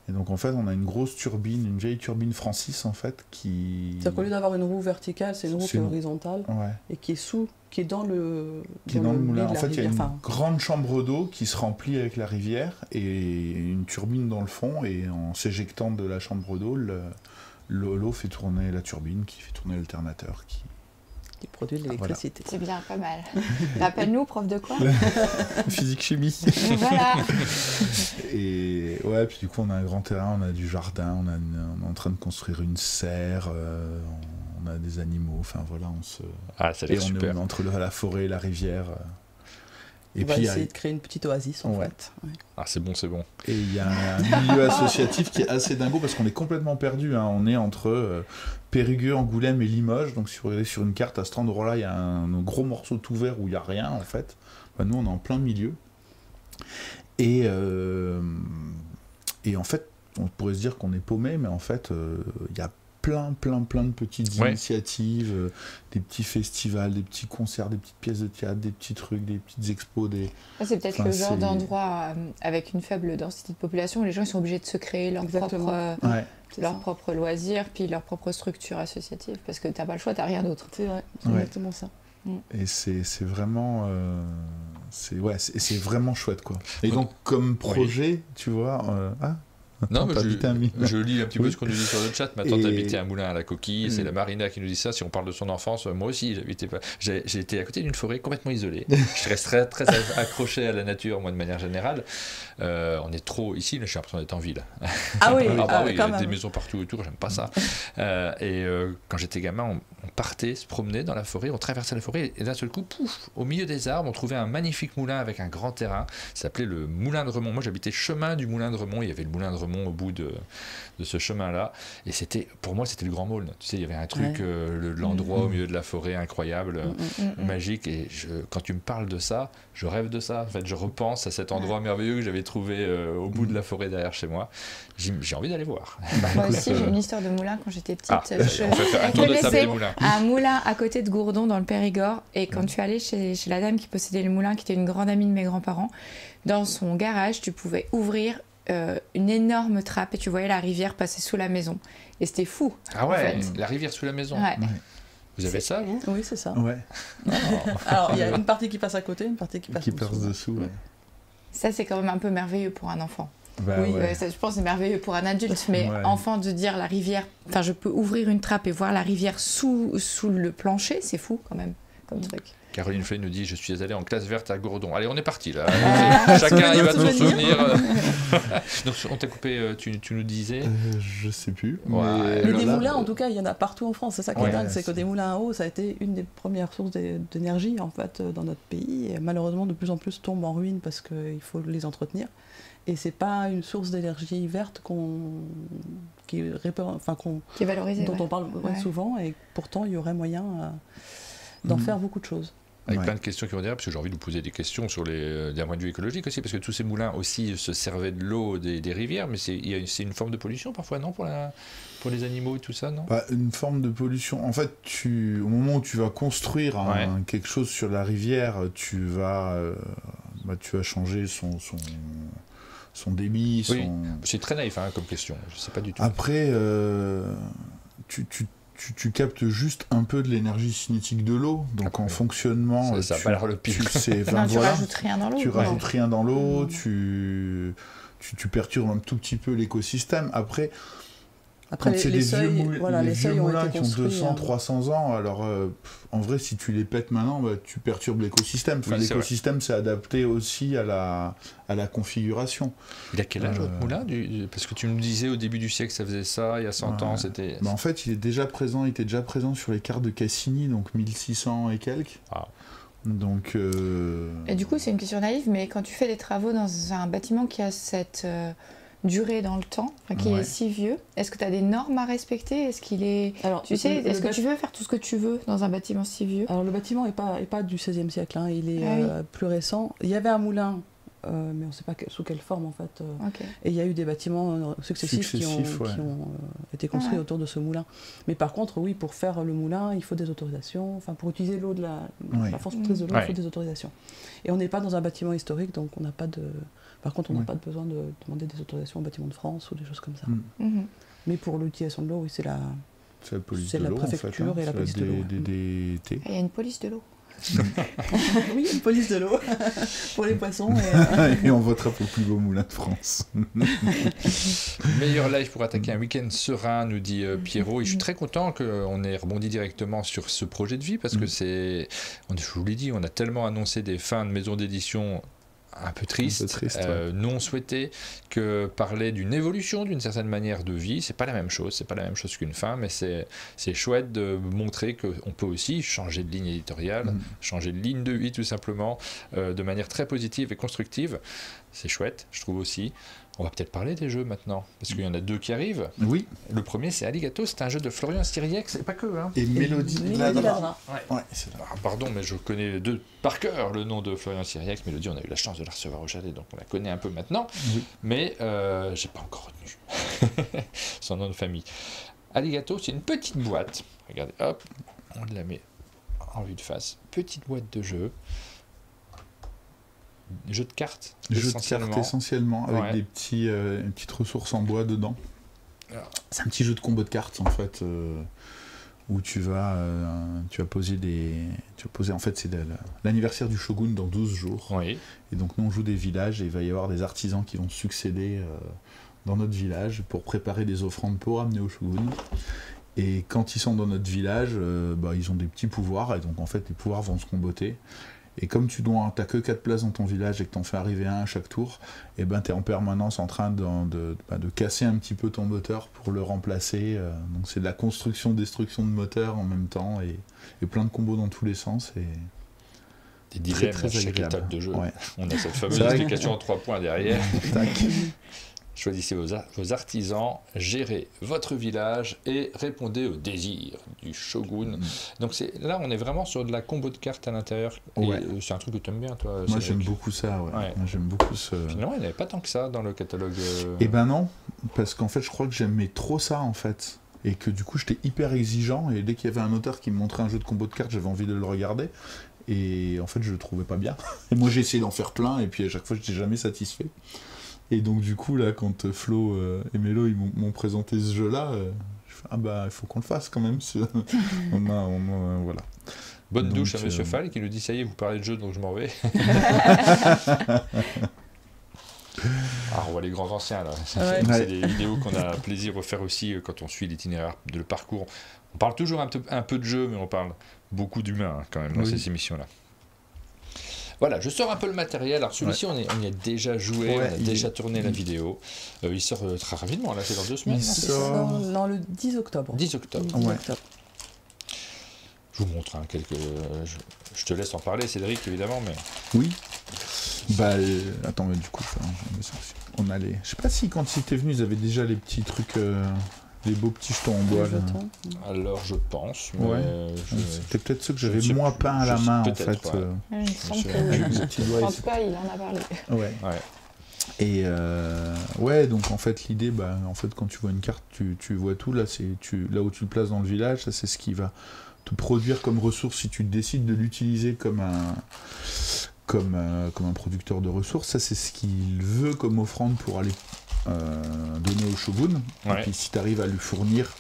Speaker 2: Et donc en fait, on a une grosse turbine, une vieille turbine Francis en fait qui...
Speaker 4: C'est-à-dire qu'au lieu d'avoir une roue verticale, c'est une roue qui est horizontale et qui est dans le
Speaker 2: moulin. En fait, il y a une grande chambre d'eau qui se remplit avec la rivière et une turbine dans le fond, et en s'éjectant de la chambre d'eau, l'eau fait tourner la turbine qui fait tourner l'alternateur qui
Speaker 4: produit de l'électricité.
Speaker 3: Voilà. C'est bien, pas mal. Appelle-nous, prof de quoi?
Speaker 2: Physique-chimie.
Speaker 3: Voilà.
Speaker 2: Et puis du coup, on a un grand terrain, on a du jardin, on est en train de construire une serre, on a des animaux, enfin voilà,
Speaker 1: ça va super.
Speaker 2: On est entre la forêt et la rivière.
Speaker 4: Et on va essayer de créer une petite oasis en fait. Ouais.
Speaker 1: Ah, c'est bon.
Speaker 2: Et il y a un milieu associatif qui est assez dingo parce qu'on est complètement perdu. On est entre Périgueux, Angoulême et Limoges. Donc si vous regardez sur une carte, à cet endroit-là, il y a un gros morceau tout vert où il n'y a rien en fait. Nous, on est en plein milieu. Et en fait, on pourrait se dire qu'on est paumé, mais en fait, il y a plein de petites initiatives, des petits festivals, des petits concerts, des petites pièces de théâtre, des petits trucs, des petites expos.
Speaker 3: C'est peut-être le genre d'endroit avec une faible densité de population où les gens ils sont obligés de se créer leur propre leurs propres loisirs, puis leur propre structure associative, parce que t'as pas le choix, t'as rien d'autre.
Speaker 4: C'est vrai, c'est exactement ça.
Speaker 2: Et c'est vraiment c'est vraiment chouette quoi. Et donc comme projet, tu vois,
Speaker 1: non, mais je lis un petit peu ce qu'on nous dit sur le chat. Ma tante habitait un moulin à la coquille. C'est la Marina qui nous dit ça. Si on parle de son enfance, moi aussi, j'ai été à côté d'une forêt complètement isolée. Je reste très, très accroché à la nature, moi, de manière générale. On est trop ici, j'ai l'impression d'être en ville.
Speaker 4: Ah oui,
Speaker 1: il y a des maisons partout autour, j'aime pas ça. Quand j'étais gamin, on partait se promener dans la forêt, on traversait la forêt et d'un seul coup, pouf, au milieu des arbres, on trouvait un magnifique moulin avec un grand terrain. Ça s'appelait le Moulin de Remont. Moi, j'habitais chemin du Moulin de Remont. Il y avait le Moulin de Remont au bout de ce chemin-là. Et pour moi, c'était le Grand Maulne. Tu sais, il y avait un truc, l'endroit au milieu de la forêt incroyable, magique. Et quand tu me parles de ça, je rêve de ça. En fait, je repense à cet endroit merveilleux que j'avais trouvé au bout de la forêt derrière chez moi. J'ai envie d'aller voir.
Speaker 3: Moi aussi, j'ai une histoire de moulin quand j'étais petite.
Speaker 1: On peut faire un tour de table des moulins.
Speaker 3: Un moulin à côté de Gourdon, dans le Périgord. Et quand tu allais chez la dame qui possédait le moulin, qui était une grande amie de mes grands-parents, dans son garage, tu pouvais ouvrir une énorme trappe et tu voyais la rivière passer sous la maison. Et c'était fou.
Speaker 1: Ah ouais, la rivière sous la maison.
Speaker 3: Ouais.
Speaker 1: Vous avez ça, vous ?
Speaker 4: Oui, c'est ça.
Speaker 2: Ouais.
Speaker 4: Alors, il y a une partie qui passe à côté, une partie qui passe
Speaker 2: dessous. Ouais.
Speaker 3: Ça, c'est quand même un peu merveilleux pour un enfant.
Speaker 2: Oui,
Speaker 3: ça, je pense que c'est merveilleux pour un adulte, mais enfant de dire la rivière, enfin je peux ouvrir une trappe et voir la rivière sous le plancher, c'est fou quand même comme truc.
Speaker 1: Caroline Fleury nous dit: je suis allée en classe verte à Gourdon. Allez, on est parti là. Chacun arrive à son souvenir. Donc, on t'a coupé, tu nous disais
Speaker 2: je sais plus.
Speaker 4: Mais des moulins, en tout cas, il y en a partout en France. C'est ça qui est dingue, c'est que des moulins à eau, ça a été une des premières sources d'énergie en fait dans notre pays. Et malheureusement, de plus en plus tombent en ruine parce qu'il faut les entretenir. Et c'est pas une source d'énergie verte qui est valorisée, dont on parle souvent. Et pourtant, il y aurait moyen d'en faire beaucoup de choses.
Speaker 1: Avec plein de questions qui vont derrière, parce que j'ai envie de vous poser des questions d'un point de vue écologique aussi, parce que tous ces moulins aussi se servaient de l'eau des rivières, mais c'est une forme de pollution parfois, non, pour les animaux et tout ça, non ?
Speaker 2: Une forme de pollution. En fait, au moment où tu vas construire quelque chose sur la rivière, tu vas changer son débit.
Speaker 1: C'est très naïf comme question, je sais pas du tout.
Speaker 2: Après, tu captes juste un peu de l'énergie cinétique de l'eau, donc en fonctionnement,
Speaker 1: ça va le pire.
Speaker 3: Tu rajoutes rien dans l'eau.
Speaker 2: Tu rajoutes rien dans l'eau, tu perturbes un tout petit peu l'écosystème. Après quand c'est des vieux moulins qui ont 200, 300 ans, alors en vrai, si tu les pètes maintenant, tu perturbes l'écosystème. L'écosystème s'est adapté aussi à la configuration.
Speaker 1: Il a quel âge votre moulin ? Parce que tu me disais au début du siècle, ça faisait ça, il y a 100 ans, c'était...
Speaker 2: En fait, il était déjà présent sur les cartes de Cassini, donc 1600 et quelques. Ah. Donc,
Speaker 3: Et du coup, c'est une question naïve, mais quand tu fais des travaux dans un bâtiment qui a cette... durée dans le temps, qui est si vieux, est-ce que tu as des normes à respecter ? Est-ce qu'il est... Alors, est-ce que tu veux faire tout ce que tu veux dans un bâtiment si vieux ?
Speaker 4: Alors le bâtiment n'est pas du XVIe siècle, il est plus récent. Il y avait un moulin, mais on ne sait pas sous quelle forme en fait. Et il y a eu des bâtiments successifs qui ont été construits autour de ce moulin. Mais par contre, oui, pour faire le moulin, il faut des autorisations. Enfin, pour utiliser l'eau la force motrice de l'eau, il faut des autorisations. Et on n'est pas dans un bâtiment historique, donc on n'a pas de... Par contre, on n'a pas besoin de demander des autorisations au bâtiment de France ou des choses comme ça. Mais pour l'utilisation de l'eau, oui, c'est la préfecture et la police de l'eau.
Speaker 3: Il y a une police de l'eau.
Speaker 4: Oui, une police de l'eau pour les poissons.
Speaker 2: Et on votera pour le plus beau moulin de France.
Speaker 1: Meilleur live pour attaquer un week-end serein, nous dit Pierrot. Et je suis très content qu'on ait rebondi directement sur ce projet de vie parce que je vous l'ai dit, on a tellement annoncé des fins de maisons d'édition un peu triste, non souhaité, que parler d'une évolution d'une certaine manière de vie, c'est pas la même chose qu'une fin, mais c'est chouette de montrer qu'on peut aussi changer de ligne éditoriale, changer de ligne de vie tout simplement, de manière très positive et constructive. C'est chouette, je trouve aussi. On va peut-être parler des jeux maintenant, parce qu'il y en a 2 qui arrivent.
Speaker 2: Oui.
Speaker 1: Le premier, c'est Alligato, c'est un jeu de Florian Siriec, c'est pas que.
Speaker 2: Et Mélodie Ladra.
Speaker 1: Ouais, c'est vrai. Pardon, mais je connais par cœur le nom de Florian Siriec. Mélodie, on a eu la chance de la recevoir au chalet, donc on la connaît un peu maintenant. Oui. Mais j'ai pas encore retenu son nom de famille. Alligato, c'est une petite boîte. Regardez, hop, on la met en vue de face. Petite boîte de jeu. Jeu de cartes essentiellement,
Speaker 2: avec des petites ressources en bois dedans. C'est un petit jeu de combo de cartes en fait, où tu vas poser en fait c'est l'anniversaire du shogun dans 12 jours.
Speaker 1: Oui.
Speaker 2: Et donc nous on joue des villages et il va y avoir des artisans qui vont succéder dans notre village pour préparer des offrandes pour amener au shogun. Et quand ils sont dans notre village, ils ont des petits pouvoirs, et donc en fait les pouvoirs vont se comboter. Et comme t'as que 4 places dans ton village et que t'en fais arriver un à chaque tour, et t'es en permanence en train de casser un petit peu ton moteur pour le remplacer. Donc c'est de la construction-destruction de moteur en même temps, et plein de combos dans tous les sens. Et
Speaker 1: des dilemmes à chaque étape de jeu. Ouais. On a cette fameuse explication en 3 points derrière. Choisissez vos artisans, gérez votre village et répondez aux désirs du shogun. Donc là, on est vraiment sur de la combo de cartes à l'intérieur. Ouais. C'est un truc que tu aimes bien, toi.
Speaker 2: Moi, j'aime beaucoup ça. Ouais. Moi, j'aime beaucoup ce.
Speaker 1: Finalement, il n'y avait pas tant que ça dans le catalogue.
Speaker 2: Eh ben non, parce qu'en fait, je crois que j'aimais trop ça, en fait. Et que du coup, j'étais hyper exigeant. Et dès qu'il y avait un auteur qui me montrait un jeu de combo de cartes, j'avais envie de le regarder. Et en fait, je le trouvais pas bien. Et moi, j'ai essayé d'en faire plein. Et puis, à chaque fois, je n'étais jamais satisfait. Et donc du coup là quand Flo et Mélo ils m'ont présenté ce jeu là, je fais il faut qu'on le fasse quand même. Voilà.
Speaker 1: Bonne douche à Monsieur Fall qui nous dit ça y est vous parlez de jeu donc je m'en vais. On voit les grands anciens là. C'est des vidéos qu'on a plaisir à faire aussi quand on suit l'itinéraire de le parcours. On parle toujours un peu de jeu mais on parle beaucoup d'humains quand même dans ces émissions là. Voilà, je sors un peu le matériel. Alors celui-ci, on y a déjà joué, on a déjà tourné la vidéo. Il sort très rapidement, là, c'est dans 2 semaines.
Speaker 4: Il sort le 10 octobre.
Speaker 1: 10 octobre.
Speaker 4: 10 octobre.
Speaker 1: Je vous montre quelques... Je te laisse en parler, Cédric, évidemment, mais...
Speaker 2: Oui. Attends, mais du coup, on a les... Je sais pas si quand ils étaient venus, ils avaient déjà les petits trucs... Les beaux petits jetons en bois.
Speaker 1: Alors je pense. Mais
Speaker 2: c'était peut-être ceux que j'avais moins peint à la main en fait.
Speaker 3: Il me semble que... En tout cas, il en a parlé.
Speaker 2: Ouais. Et donc en fait l'idée, en fait quand tu vois une carte, tu vois tout là, là où tu le places dans le village, ça c'est ce qui va te produire comme ressource si tu décides de l'utiliser comme un producteur de ressources. Ça c'est ce qu'il veut comme offrande pour aller donner au shogun. Et puis si tu arrives à lui fournir,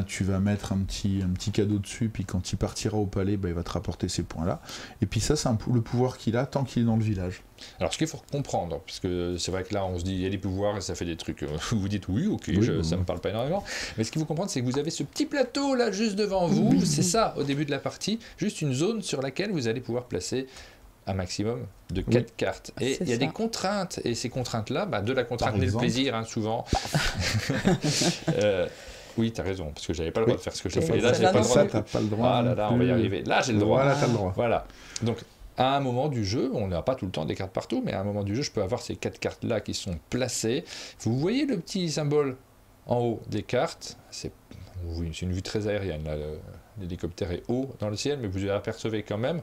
Speaker 2: tu vas mettre un petit cadeau dessus, puis quand il partira au palais, il va te rapporter ces points là. Et puis ça c'est le pouvoir qu'il a tant qu'il est dans le village.
Speaker 1: Alors ce qu'il faut comprendre, parce que c'est vrai que là on se dit il y a des pouvoirs et ça fait des trucs, vous dites oui ok, ça me parle pas énormément, mais ce qu'il faut comprendre c'est que vous avez ce petit plateau là juste devant vous, c'est ça au début de la partie, juste une zone sur laquelle vous allez pouvoir placer un maximum de 4 cartes. Et il y a des contraintes, et ces contraintes-là, de la contrainte naît le plaisir, souvent. Oui, t'as raison, parce que j'avais pas le droit de faire ce que j'ai fait. Et là, j'ai pas le droit.
Speaker 2: T'as pas le droit.
Speaker 1: Ah là là, on va y arriver. Là, j'ai le droit.
Speaker 2: Voilà, t'as le droit.
Speaker 1: Voilà. Donc, à un moment du jeu, on n'a pas tout le temps des cartes partout, mais à un moment du jeu, je peux avoir ces 4 cartes-là qui sont placées. Vous voyez le petit symbole en haut des cartes, c'est une vue très aérienne, là, l'hélicoptère est haut dans le ciel, mais vous apercevez quand même,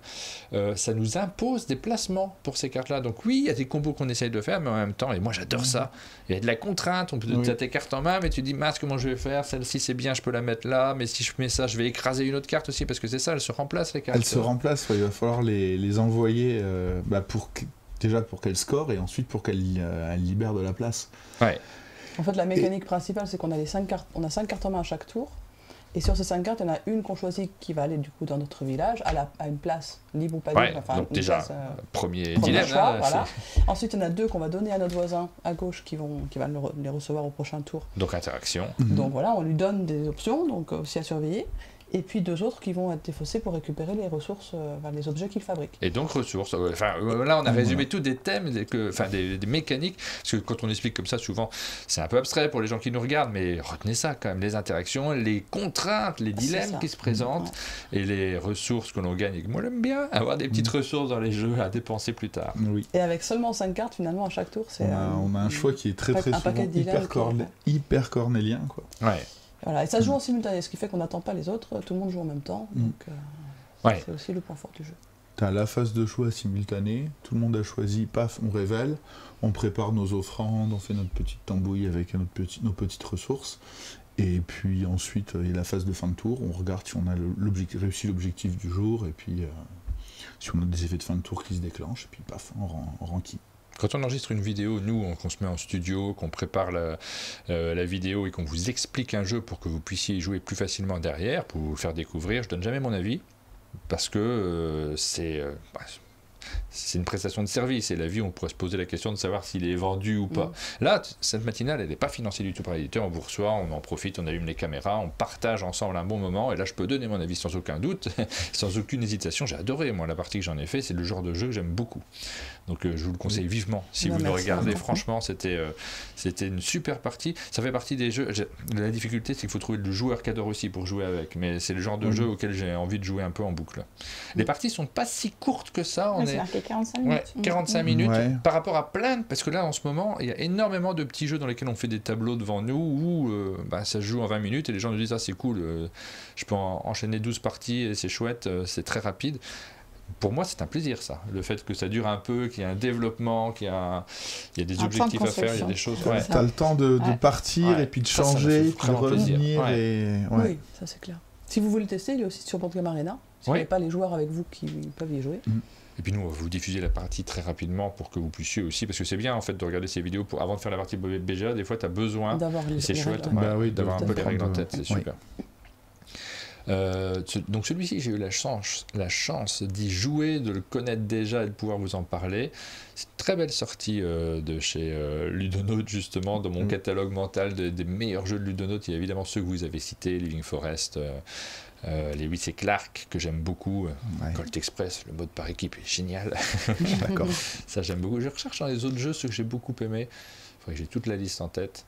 Speaker 1: ça nous impose des placements pour ces cartes-là. Donc oui, il y a des combos qu'on essaye de faire, mais en même temps, et moi j'adore ça, il y a de la contrainte, tu as tes cartes en main, mais tu dis, mince, comment je vais faire, celle-ci c'est bien, je peux la mettre là, mais si je mets ça, je vais écraser une autre carte aussi, parce que c'est ça, elles se remplacent les cartes.
Speaker 2: Elles se remplacent, il va falloir les envoyer déjà pour qu'elles scorent, et ensuite pour qu'elles libèrent de la place.
Speaker 1: Ouais.
Speaker 4: En fait, la mécanique principale, c'est qu'on a 5 cartes, on a 5 cartes en main à chaque tour. Et sur ces 5 cartes, il y en a une qu'on choisit qui va aller du coup dans notre village, à une place libre ou pas libre.
Speaker 1: Donc déjà, place, premier dilemme.
Speaker 4: Choix, voilà. Ensuite, il y en a 2 qu'on va donner à notre voisin à gauche qui va les recevoir au prochain tour.
Speaker 1: Donc interaction.
Speaker 4: Donc voilà, on lui donne des options, donc aussi à surveiller. Et puis 2 autres qui vont être défaussés pour récupérer les ressources, les objets qu'ils fabriquent.
Speaker 1: Et donc ressources, là on a résumé tous des thèmes, des mécaniques, parce que quand on explique comme ça, souvent c'est un peu abstrait pour les gens qui nous regardent, mais retenez ça quand même, les interactions, les contraintes, les dilemmes qui se présentent, et les ressources que l'on gagne, et que moi j'aime bien, avoir des petites ressources dans les jeux à dépenser plus tard.
Speaker 2: Oui.
Speaker 4: Et avec seulement 5 cartes, finalement, à chaque tour, c'est...
Speaker 2: On a un choix qui est très souvent hyper cornélien, quoi.
Speaker 1: Ouais.
Speaker 4: Voilà, et ça se joue en simultané, ce qui fait qu'on n'attend pas les autres, tout le monde joue en même temps, donc c'est aussi le point fort du jeu.
Speaker 2: T'as la phase de choix simultanée, tout le monde a choisi, paf, on révèle, on prépare nos offrandes, on fait notre petite tambouille avec nos petites ressources, et puis ensuite il y a la phase de fin de tour, on regarde si on a réussi l'objectif du jour, et puis si on a des effets de fin de tour qui se déclenchent, et puis paf, on ranquille.
Speaker 1: Quand on enregistre une vidéo, nous, qu'on se met en studio, qu'on prépare la vidéo et qu'on vous explique un jeu pour que vous puissiez y jouer plus facilement derrière, pour vous faire découvrir, je donne jamais mon avis, parce que c'est une prestation de service, et la vie, on pourrait se poser la question de savoir s'il est vendu ou pas. Là, cette matinale, elle n'est pas financée du tout par l'éditeur, on vous reçoit, on en profite, on allume les caméras, on partage ensemble un bon moment, et là, je peux donner mon avis sans aucun doute, sans aucune hésitation. J'ai adoré, moi, la partie que j'en ai fait, c'est le genre de jeu que j'aime beaucoup. Donc, je vous le conseille vivement. Si vous le regardez, franchement, c'était une super partie. Ça fait partie des jeux. La difficulté, c'est qu'il faut trouver le joueur qui adore aussi pour jouer avec, mais c'est le genre de jeu auquel j'ai envie de jouer un peu en boucle. Les parties sont pas si courtes que ça.
Speaker 3: C'est marqué 45 minutes.
Speaker 1: 45 minutes par rapport à plein, parce que là en ce moment il y a énormément de petits jeux dans lesquels on fait des tableaux devant nous où ça se joue en 20 minutes et les gens nous disent c'est cool, je peux enchaîner 12 parties et c'est chouette, c'est très rapide. Pour moi c'est un plaisir ça, le fait que ça dure un peu, qu'il y a un développement, qu'il y a des objectifs à faire, il y a des choses.
Speaker 2: T'as le temps de partir et puis de changer, puis de revenir.
Speaker 4: Oui, ça c'est clair. Si vous voulez le tester, il est aussi sur Board Game Arena. Si vous n'avez pas les joueurs avec vous qui peuvent y jouer.
Speaker 1: Et puis nous, on va vous diffuser la partie très rapidement pour que vous puissiez aussi, parce que c'est bien en fait de regarder ces vidéos avant de faire la partie BGA, des fois tu as besoin, et c'est chouette d'avoir un peu les règles en tête, c'est super. Donc celui-ci, j'ai eu la chance d'y jouer, de le connaître déjà et de pouvoir vous en parler. C'est une très belle sortie de chez Ludonote, justement, dans mon catalogue mental des meilleurs jeux de Ludonote. Il y a évidemment ceux que vous avez cités, Living Forest, les Lewis et Clark que j'aime beaucoup, Colt Express, le mode par équipe est génial. D'accord. Ça j'aime beaucoup. Je recherche dans les autres jeux ceux que j'ai beaucoup aimés. Il faudrait que j'ai toute la liste en tête.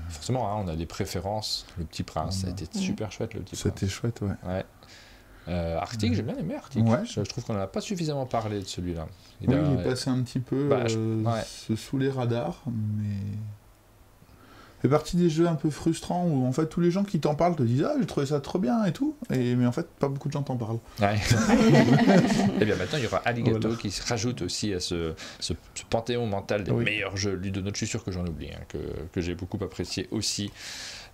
Speaker 1: Forcément, on a des préférences. Le Petit Prince, ça a été super chouette. Le Petit Prince.
Speaker 2: C'était chouette,
Speaker 1: Arctic, j'ai bien aimé Arctic. Je trouve qu'on n'en a pas suffisamment parlé de celui-là.
Speaker 2: Il est passé un petit peu sous les radars, mais fait partie des jeux un peu frustrants où en fait tous les gens qui t'en parlent te disent j'ai trouvé ça trop bien et tout, mais en fait pas beaucoup de gens t'en parlent.
Speaker 1: Et bien maintenant il y aura Alligato qui se rajoute aussi à ce panthéon mental des meilleurs jeux Ludonote. Je suis sûr que j'en oublie, que j'ai beaucoup apprécié aussi.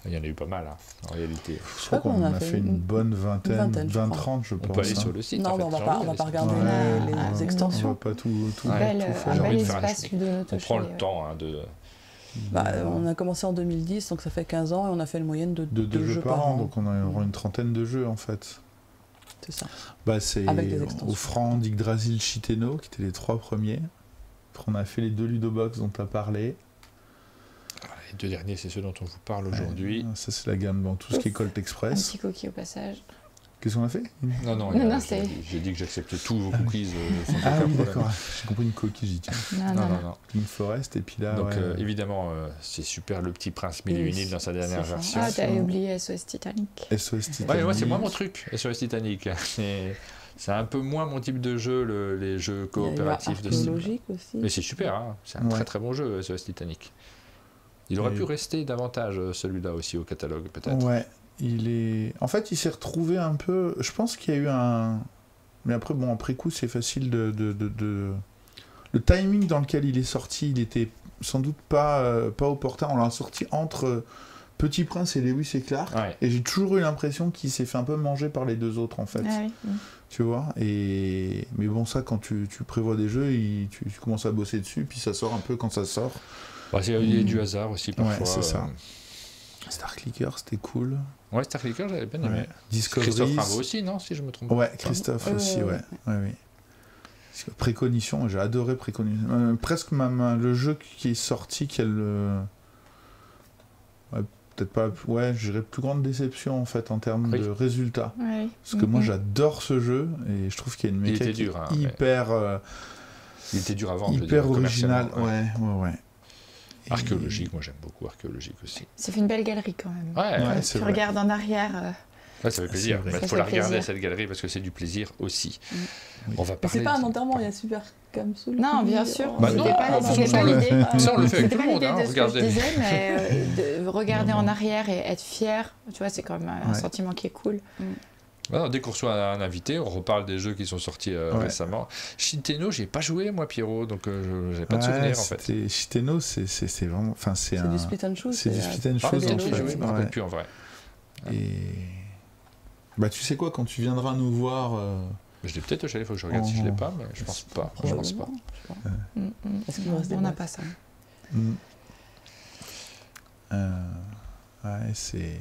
Speaker 1: Il y en a eu pas mal en réalité.
Speaker 2: Je crois qu'on a fait une bonne vingtaine 20-30 je pense.
Speaker 1: On peut aller sur le site.
Speaker 4: Non, on va pas regarder les extensions.
Speaker 2: On va pas tout
Speaker 3: faire. Un bel espace Ludonote.
Speaker 1: On prend le temps de...
Speaker 4: on a commencé en 2010, donc ça fait 15 ans et on a fait une moyenne de 2 jeux par an.
Speaker 2: Donc on aura une trentaine de jeux en fait.
Speaker 4: C'est ça.
Speaker 2: C'est au franc d'Yggdrasil, Chiteno qui étaient les 3 premiers. Après, on a fait les 2 Ludobox dont tu as parlé.
Speaker 1: Les 2 derniers, c'est ceux dont on vous parle aujourd'hui.
Speaker 2: Ça, c'est la gamme dans tout ce qui est Colt Express.
Speaker 3: Un petit cookie au passage.
Speaker 2: Qu'est-ce qu'on a fait?
Speaker 1: Non, j'ai dit que j'acceptais tous vos cookies.
Speaker 2: Oui, d'accord. J'ai compris une coquille, j'ai dit.
Speaker 3: Non.
Speaker 2: Living Forest, et puis là.
Speaker 1: Donc, évidemment, c'est super le Petit Prince 1001 dans sa dernière version.
Speaker 3: Ah, t'avais oublié SOS Titanic.
Speaker 2: SOS Titanic.
Speaker 1: Ouais, c'est moi mon truc, SOS Titanic. C'est un peu moins mon type de jeu, les jeux coopératifs de
Speaker 4: style. Aussi.
Speaker 1: Mais c'est super, c'est un très très bon jeu, SOS Titanic. Il aurait pu rester davantage celui-là aussi au catalogue, peut-être.
Speaker 2: Ouais. En fait, il s'est retrouvé un peu. Je pense qu'il y a eu un. Mais après, après coup, c'est facile de. Le timing dans lequel il est sorti, il était sans doute pas opportun. On l'a sorti entre Petit Prince et Lewis et Clark. Et j'ai toujours eu l'impression qu'il s'est fait un peu manger par les 2 autres, en fait. Tu vois. Mais bon, ça, quand tu prévois des jeux, tu commences à bosser dessus, puis ça sort un peu quand ça sort.
Speaker 1: Il y a du hasard aussi, parfois.
Speaker 2: Ouais, c'est ça. Star Clicker, c'était cool.
Speaker 1: Ouais, Star Clicker, j'avais bien aimé.
Speaker 2: Discovery.
Speaker 1: Christophe Rimbaud aussi, non, si je me trompe pas.
Speaker 2: Ouais, Christophe aussi, oui. Préconition, j'ai adoré Préconition. Presque le jeu qui est sorti, peut-être pas. Je dirais plus grande déception en fait en termes de résultats. Parce que moi j'adore ce jeu et je trouve qu'il y a une mécanique hyper.
Speaker 1: Il était dur à vendre.
Speaker 2: Hyper original. Ouais.
Speaker 1: Archéologique, moi j'aime beaucoup Archéologique aussi.
Speaker 3: Ça fait une belle galerie quand même. Tu regardes en arrière.
Speaker 1: Ça fait plaisir. Il faut la regarder cette galerie parce que c'est du plaisir aussi.
Speaker 2: On
Speaker 4: va parler. C'est pas un enterrement, il y a Super Camsoul.
Speaker 3: Non, bien sûr.
Speaker 1: C'était
Speaker 3: pas l'idée.
Speaker 1: Ça on le fait avec tout le monde.
Speaker 3: Regardez. Je disais, mais de regarder en arrière et être fier, tu vois, c'est quand même un sentiment qui est cool.
Speaker 1: Dès qu'on reçoit un invité, on reparle des jeux qui sont sortis récemment. Chiteno, j'ai pas joué moi, Pierrot, donc j'avais pas de souvenir en fait.
Speaker 2: Chiteno, c'est vraiment, c'est
Speaker 4: du split and shoot.
Speaker 2: C'est du split and shoot en fait.
Speaker 1: Je me rappelle plus en vrai.
Speaker 2: Et tu sais quoi, quand tu viendras nous voir
Speaker 1: Je l'ai peut-être au chalet, il faut que je regarde si je ne l'ai pas, mais je pense pas. Je pense pas.
Speaker 4: Est-ce qu'il reste des
Speaker 3: On n'a
Speaker 4: boîtes
Speaker 3: pas ça.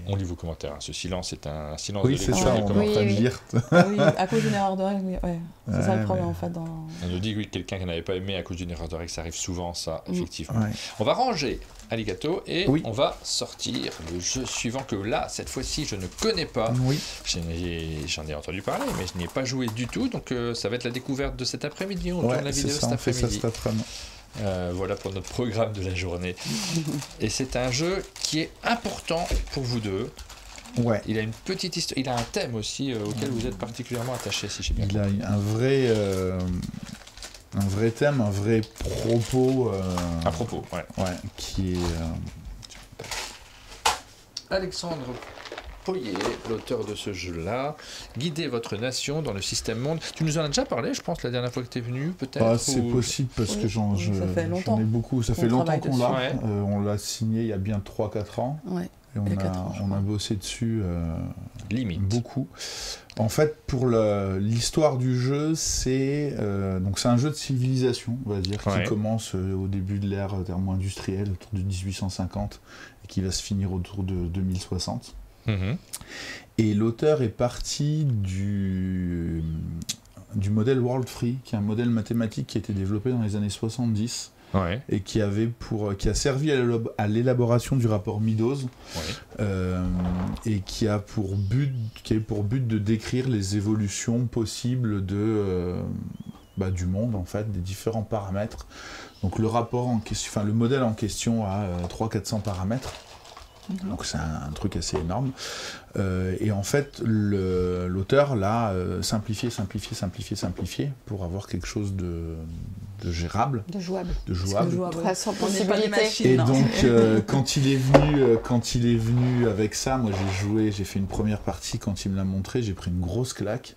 Speaker 1: On lit vos commentaires. Ce silence est un silence
Speaker 2: de
Speaker 1: lecture.
Speaker 2: Oui, c'est ça, on est en train de lire.
Speaker 4: Oui, à cause d'une erreur de règle, c'est ça le problème en fait.
Speaker 1: On nous dit que quelqu'un qui n'avait pas aimé à cause d'une erreur de règle, ça arrive souvent, ça, effectivement.
Speaker 2: Ouais.
Speaker 1: On va ranger Alligato et on va sortir le jeu suivant que là, cette fois-ci, je ne connais pas.
Speaker 2: Oui.
Speaker 1: J'en ai entendu parler, mais je n'y ai pas joué du tout, donc ça va être la découverte de cet après-midi. On tourne la vidéo cet après-midi. Voilà pour notre programme de la journée. Et c'est un jeu qui est important pour vous deux.
Speaker 2: Ouais.
Speaker 1: Il a une petite histoire, il a un thème aussi auquel vous êtes particulièrement attaché, si j'ai bien compris.
Speaker 2: Il a un vrai thème, un vrai propos.
Speaker 1: Un propos, ouais.
Speaker 2: Ouais, qui est.
Speaker 1: Alexandre Poyet, l'auteur de ce jeu-là, guider votre nation dans le système monde. Tu nous en as déjà parlé, je pense, la dernière fois que tu es venu, peut-être
Speaker 2: C'est possible, parce que j'en ai beaucoup. Ça fait longtemps qu'on l'a. Ouais. On l'a signé il y a bien 3-4 ans. Ouais. Et on a bossé dessus beaucoup. En fait, pour l'histoire du jeu, c'est un jeu de civilisation, on va dire, qui commence au début de l'ère thermo-industrielle, autour de 1850, et qui va se finir autour de 2060. Et l'auteur est parti du modèle World Free, qui est un modèle mathématique qui a été développé dans les années 70 et qui a servi à l'élaboration du rapport Meadows et qui a pour but de décrire les évolutions possibles du monde, en fait, des différents paramètres. Donc le modèle en question a 300-400 paramètres. Donc c'est un truc assez énorme. Et en fait, l'auteur l'a simplifié pour avoir quelque chose de gérable.
Speaker 3: De jouable.
Speaker 4: Sans possibilité.
Speaker 2: Et donc, quand il est venu avec ça, moi j'ai fait une première partie, quand il me l'a montré, j'ai pris une grosse claque.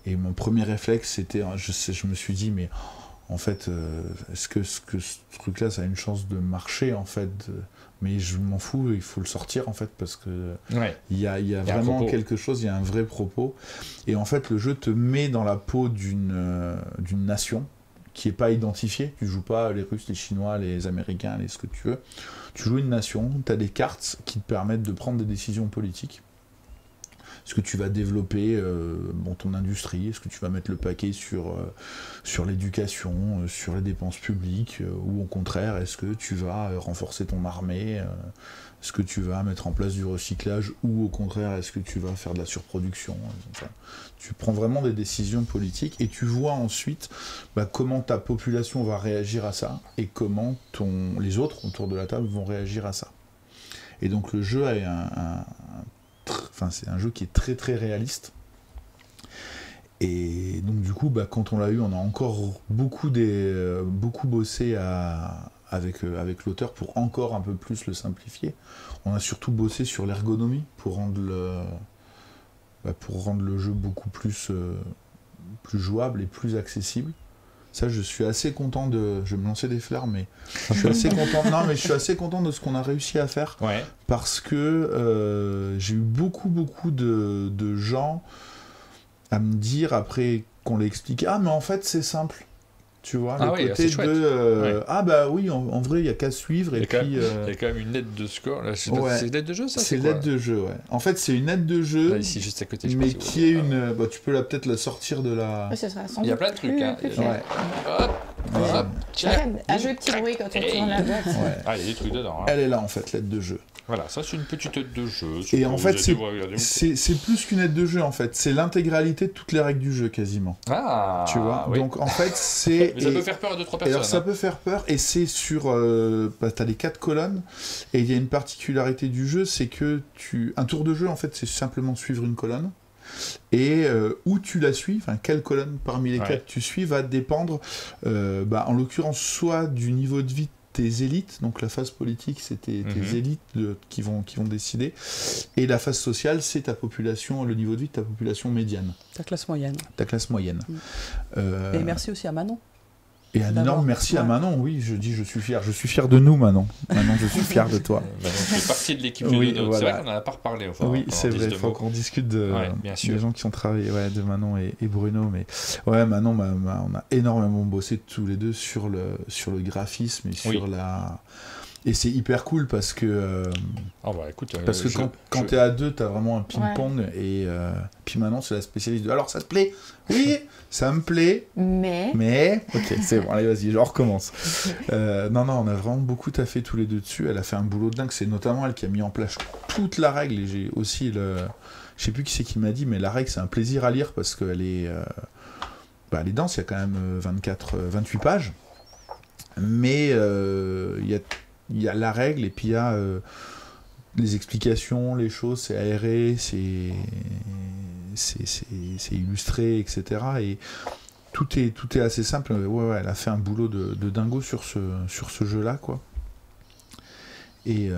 Speaker 2: Et mon premier réflexe, c'était, je me suis dit, mais en fait, est-ce que ce truc-là, ça a une chance de marcher, en fait mais je m'en fous, il faut le sortir en fait, parce que il y a vraiment quelque chose, il y a un vrai propos. Et en fait, le jeu te met dans la peau d'une nation qui n'est pas identifiée. Tu joues pas les Russes, les Chinois, les Américains, ce que tu veux. Tu joues une nation, tu as des cartes qui te permettent de prendre des décisions politiques. Est-ce que tu vas développer ton industrie? Est-ce que tu vas mettre le paquet sur l'éducation, sur les dépenses publiques? Ou au contraire, est-ce que tu vas renforcer ton armée? Est-ce que tu vas mettre en place du recyclage? Ou au contraire, est-ce que tu vas faire de la surproduction? Enfin, tu prends vraiment des décisions politiques et tu vois ensuite comment ta population va réagir à ça et comment les autres autour de la table vont réagir à ça. Et donc le jeu a c'est un jeu qui est très très réaliste. Et donc du coup, quand on l'a eu, on a encore beaucoup bossé avec l'auteur pour encore un peu plus le simplifier. On a surtout bossé sur l'ergonomie pour rendre le jeu beaucoup plus jouable et plus accessible. Ça, je suis assez content je vais me lancer des fleurs, mais je suis assez content. Non, mais je suis assez content de ce qu'on a réussi à faire, parce que j'ai eu beaucoup de gens à me dire après qu'on l'a expliqué, mais en fait c'est simple. Tu vois, côté de oui, en vrai il y a qu'à suivre, et puis il y a
Speaker 1: quand même une lettre de score là. C'est une lettre de jeu, ça?
Speaker 2: C'est lettre de jeu, en fait c'est une lettre de jeu
Speaker 1: là, ici juste à côté,
Speaker 2: mais qui est une tu peux peut-être la sortir de la.
Speaker 1: Il y a plein de trucs
Speaker 3: un jeu de petit bruit quand on tourne la boîte.
Speaker 1: Il y a des trucs dedans.
Speaker 2: Elle est là en fait, lettre de jeu.
Speaker 1: Voilà, ça c'est une petite aide de jeu.
Speaker 2: Et en fait, c'est plus qu'une aide de jeu, en fait. C'est l'intégralité de toutes les règles du jeu, quasiment.
Speaker 1: Ah,
Speaker 2: tu vois. Donc en fait, c'est.
Speaker 1: Mais ça peut faire peur à 2-3 personnes.
Speaker 2: Alors ça peut faire peur, et c'est sur. T'as les 4 colonnes, et il y a une particularité du jeu, c'est que un tour de jeu, en fait, c'est simplement suivre une colonne. Et où tu la suis, quelle colonne parmi les 4 tu suis, va dépendre, en l'occurrence, soit du niveau de vie tes élites, donc la phase politique c'est tes élites qui vont décider, et la phase sociale c'est ta population, le niveau de vie de ta population médiane.
Speaker 4: Ta classe moyenne.
Speaker 2: Et
Speaker 4: merci aussi à Manon.
Speaker 2: Et un énorme merci à Manon, oui, je suis fier. Je suis fier de nous, Manon. Manon, je suis fier de toi.
Speaker 1: Manon fait partie de l'équipe de Dono. Voilà. C'est vrai qu'on n'en a pas reparlé.
Speaker 2: Oui, c'est vrai, il faut qu'on discute des gens qui ont travaillé, de Manon et Bruno. Mais ouais, Manon, on a énormément bossé tous les deux sur le graphisme et sur la... Et c'est hyper cool parce que parce que quand t'es à deux, t'as vraiment un ping-pong et puis maintenant c'est la spécialiste de alors ça te plaît? Oui, ça me plaît. Mais ok, c'est bon, allez vas-y, je recommence. Non, on a vraiment beaucoup taffé tous les deux dessus. Elle a fait un boulot de dingue. C'est notamment elle qui a mis en place toute la règle et j'ai aussi je sais plus qui c'est qui m'a dit, mais la règle c'est un plaisir à lire parce qu'elle est elle est dense. Il y a quand même 28 pages, mais il y a la règle et puis il y a les explications, les choses, c'est aéré, c'est illustré, etc. Et tout est assez simple. Ouais, elle a fait un boulot de dingo sur ce jeu-là, quoi. Et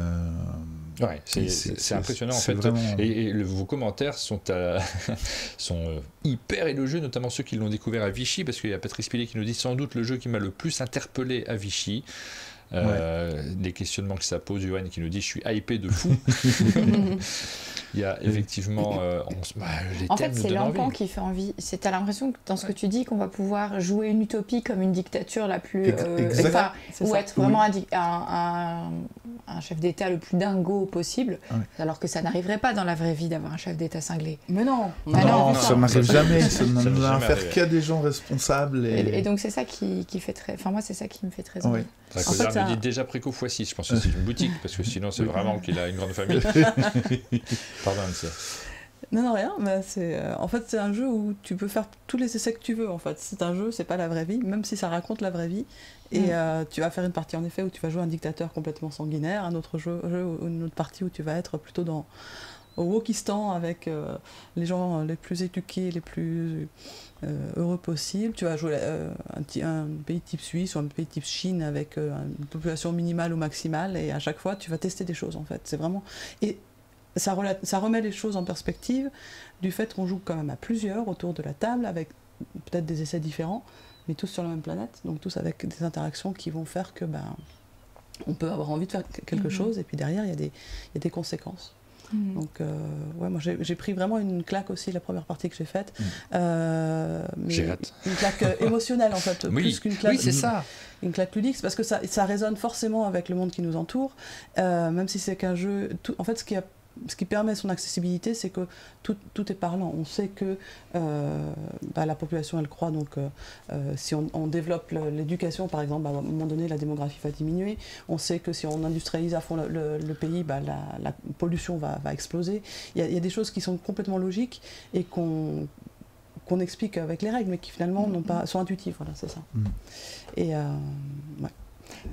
Speaker 1: c'est impressionnant en fait.
Speaker 2: Vraiment...
Speaker 1: Et vos commentaires sont hyper élogieux, notamment ceux qui l'ont découvert à Vichy, parce qu'il y a Patrice Pillet qui nous dit sans doute le jeu qui m'a le plus interpellé à Vichy. Des questionnements que ça pose, Johan qui nous dit je suis hypé de fou. Il y a effectivement les
Speaker 3: en
Speaker 1: thèmes
Speaker 3: fait c'est l'enfant qui fait envie. T'as l'impression que dans ce que tu dis qu'on va pouvoir jouer une utopie comme une dictature la plus ou être vraiment un chef d'État le plus dingo possible, alors que ça n'arriverait pas dans la vraie vie d'avoir un chef d'État cinglé.
Speaker 4: Mais non,
Speaker 2: ça n'arrive jamais. Ça ne va faire qu'à des gens responsables.
Speaker 3: Et donc c'est ça qui fait très... Enfin moi c'est ça qui me fait très envie.
Speaker 1: En fait, me dit déjà Préco x6, je pense que c'est une boutique, parce que sinon c'est vraiment qu'il a une grande famille. Pardon, Anne-Claire.
Speaker 4: Non, rien, mais en fait c'est un jeu où tu peux faire tous les essais que tu veux, en fait. C'est un jeu, c'est pas la vraie vie, même si ça raconte la vraie vie. Et tu vas faire une partie en effet où tu vas jouer un dictateur complètement sanguinaire, un autre jeu ou une autre partie où tu vas être plutôt au Wokistan avec les gens les plus éduqués, les plus heureux possible. Tu vas jouer un pays type Suisse ou un pays type Chine avec une population minimale ou maximale, et à chaque fois tu vas tester des choses en fait. C'est vraiment... Et ça remet les choses en perspective du fait qu'on joue quand même à plusieurs autour de la table avec peut-être des essais différents, mais tous sur la même planète, donc tous avec des interactions qui vont faire que on peut avoir envie de faire quelque chose, et puis derrière il y a des conséquences. Donc moi j'ai pris vraiment une claque aussi la première partie que j'ai faite, mais une claque émotionnelle en fait, plus qu'une claque.
Speaker 1: Oui, c'est ça.
Speaker 4: Une claque ludique, parce que ça résonne forcément avec le monde qui nous entoure, même si c'est qu'un jeu. En fait, ce qui permet son accessibilité, c'est que tout est parlant. On sait que la population, elle croît, donc si on développe l'éducation, par exemple, à un moment donné, la démographie va diminuer. On sait que si on industrialise à fond le pays, la pollution va exploser. Il y a des choses qui sont complètement logiques et qu'on explique avec les règles, mais qui finalement sont intuitives. Voilà, c'est ça. Et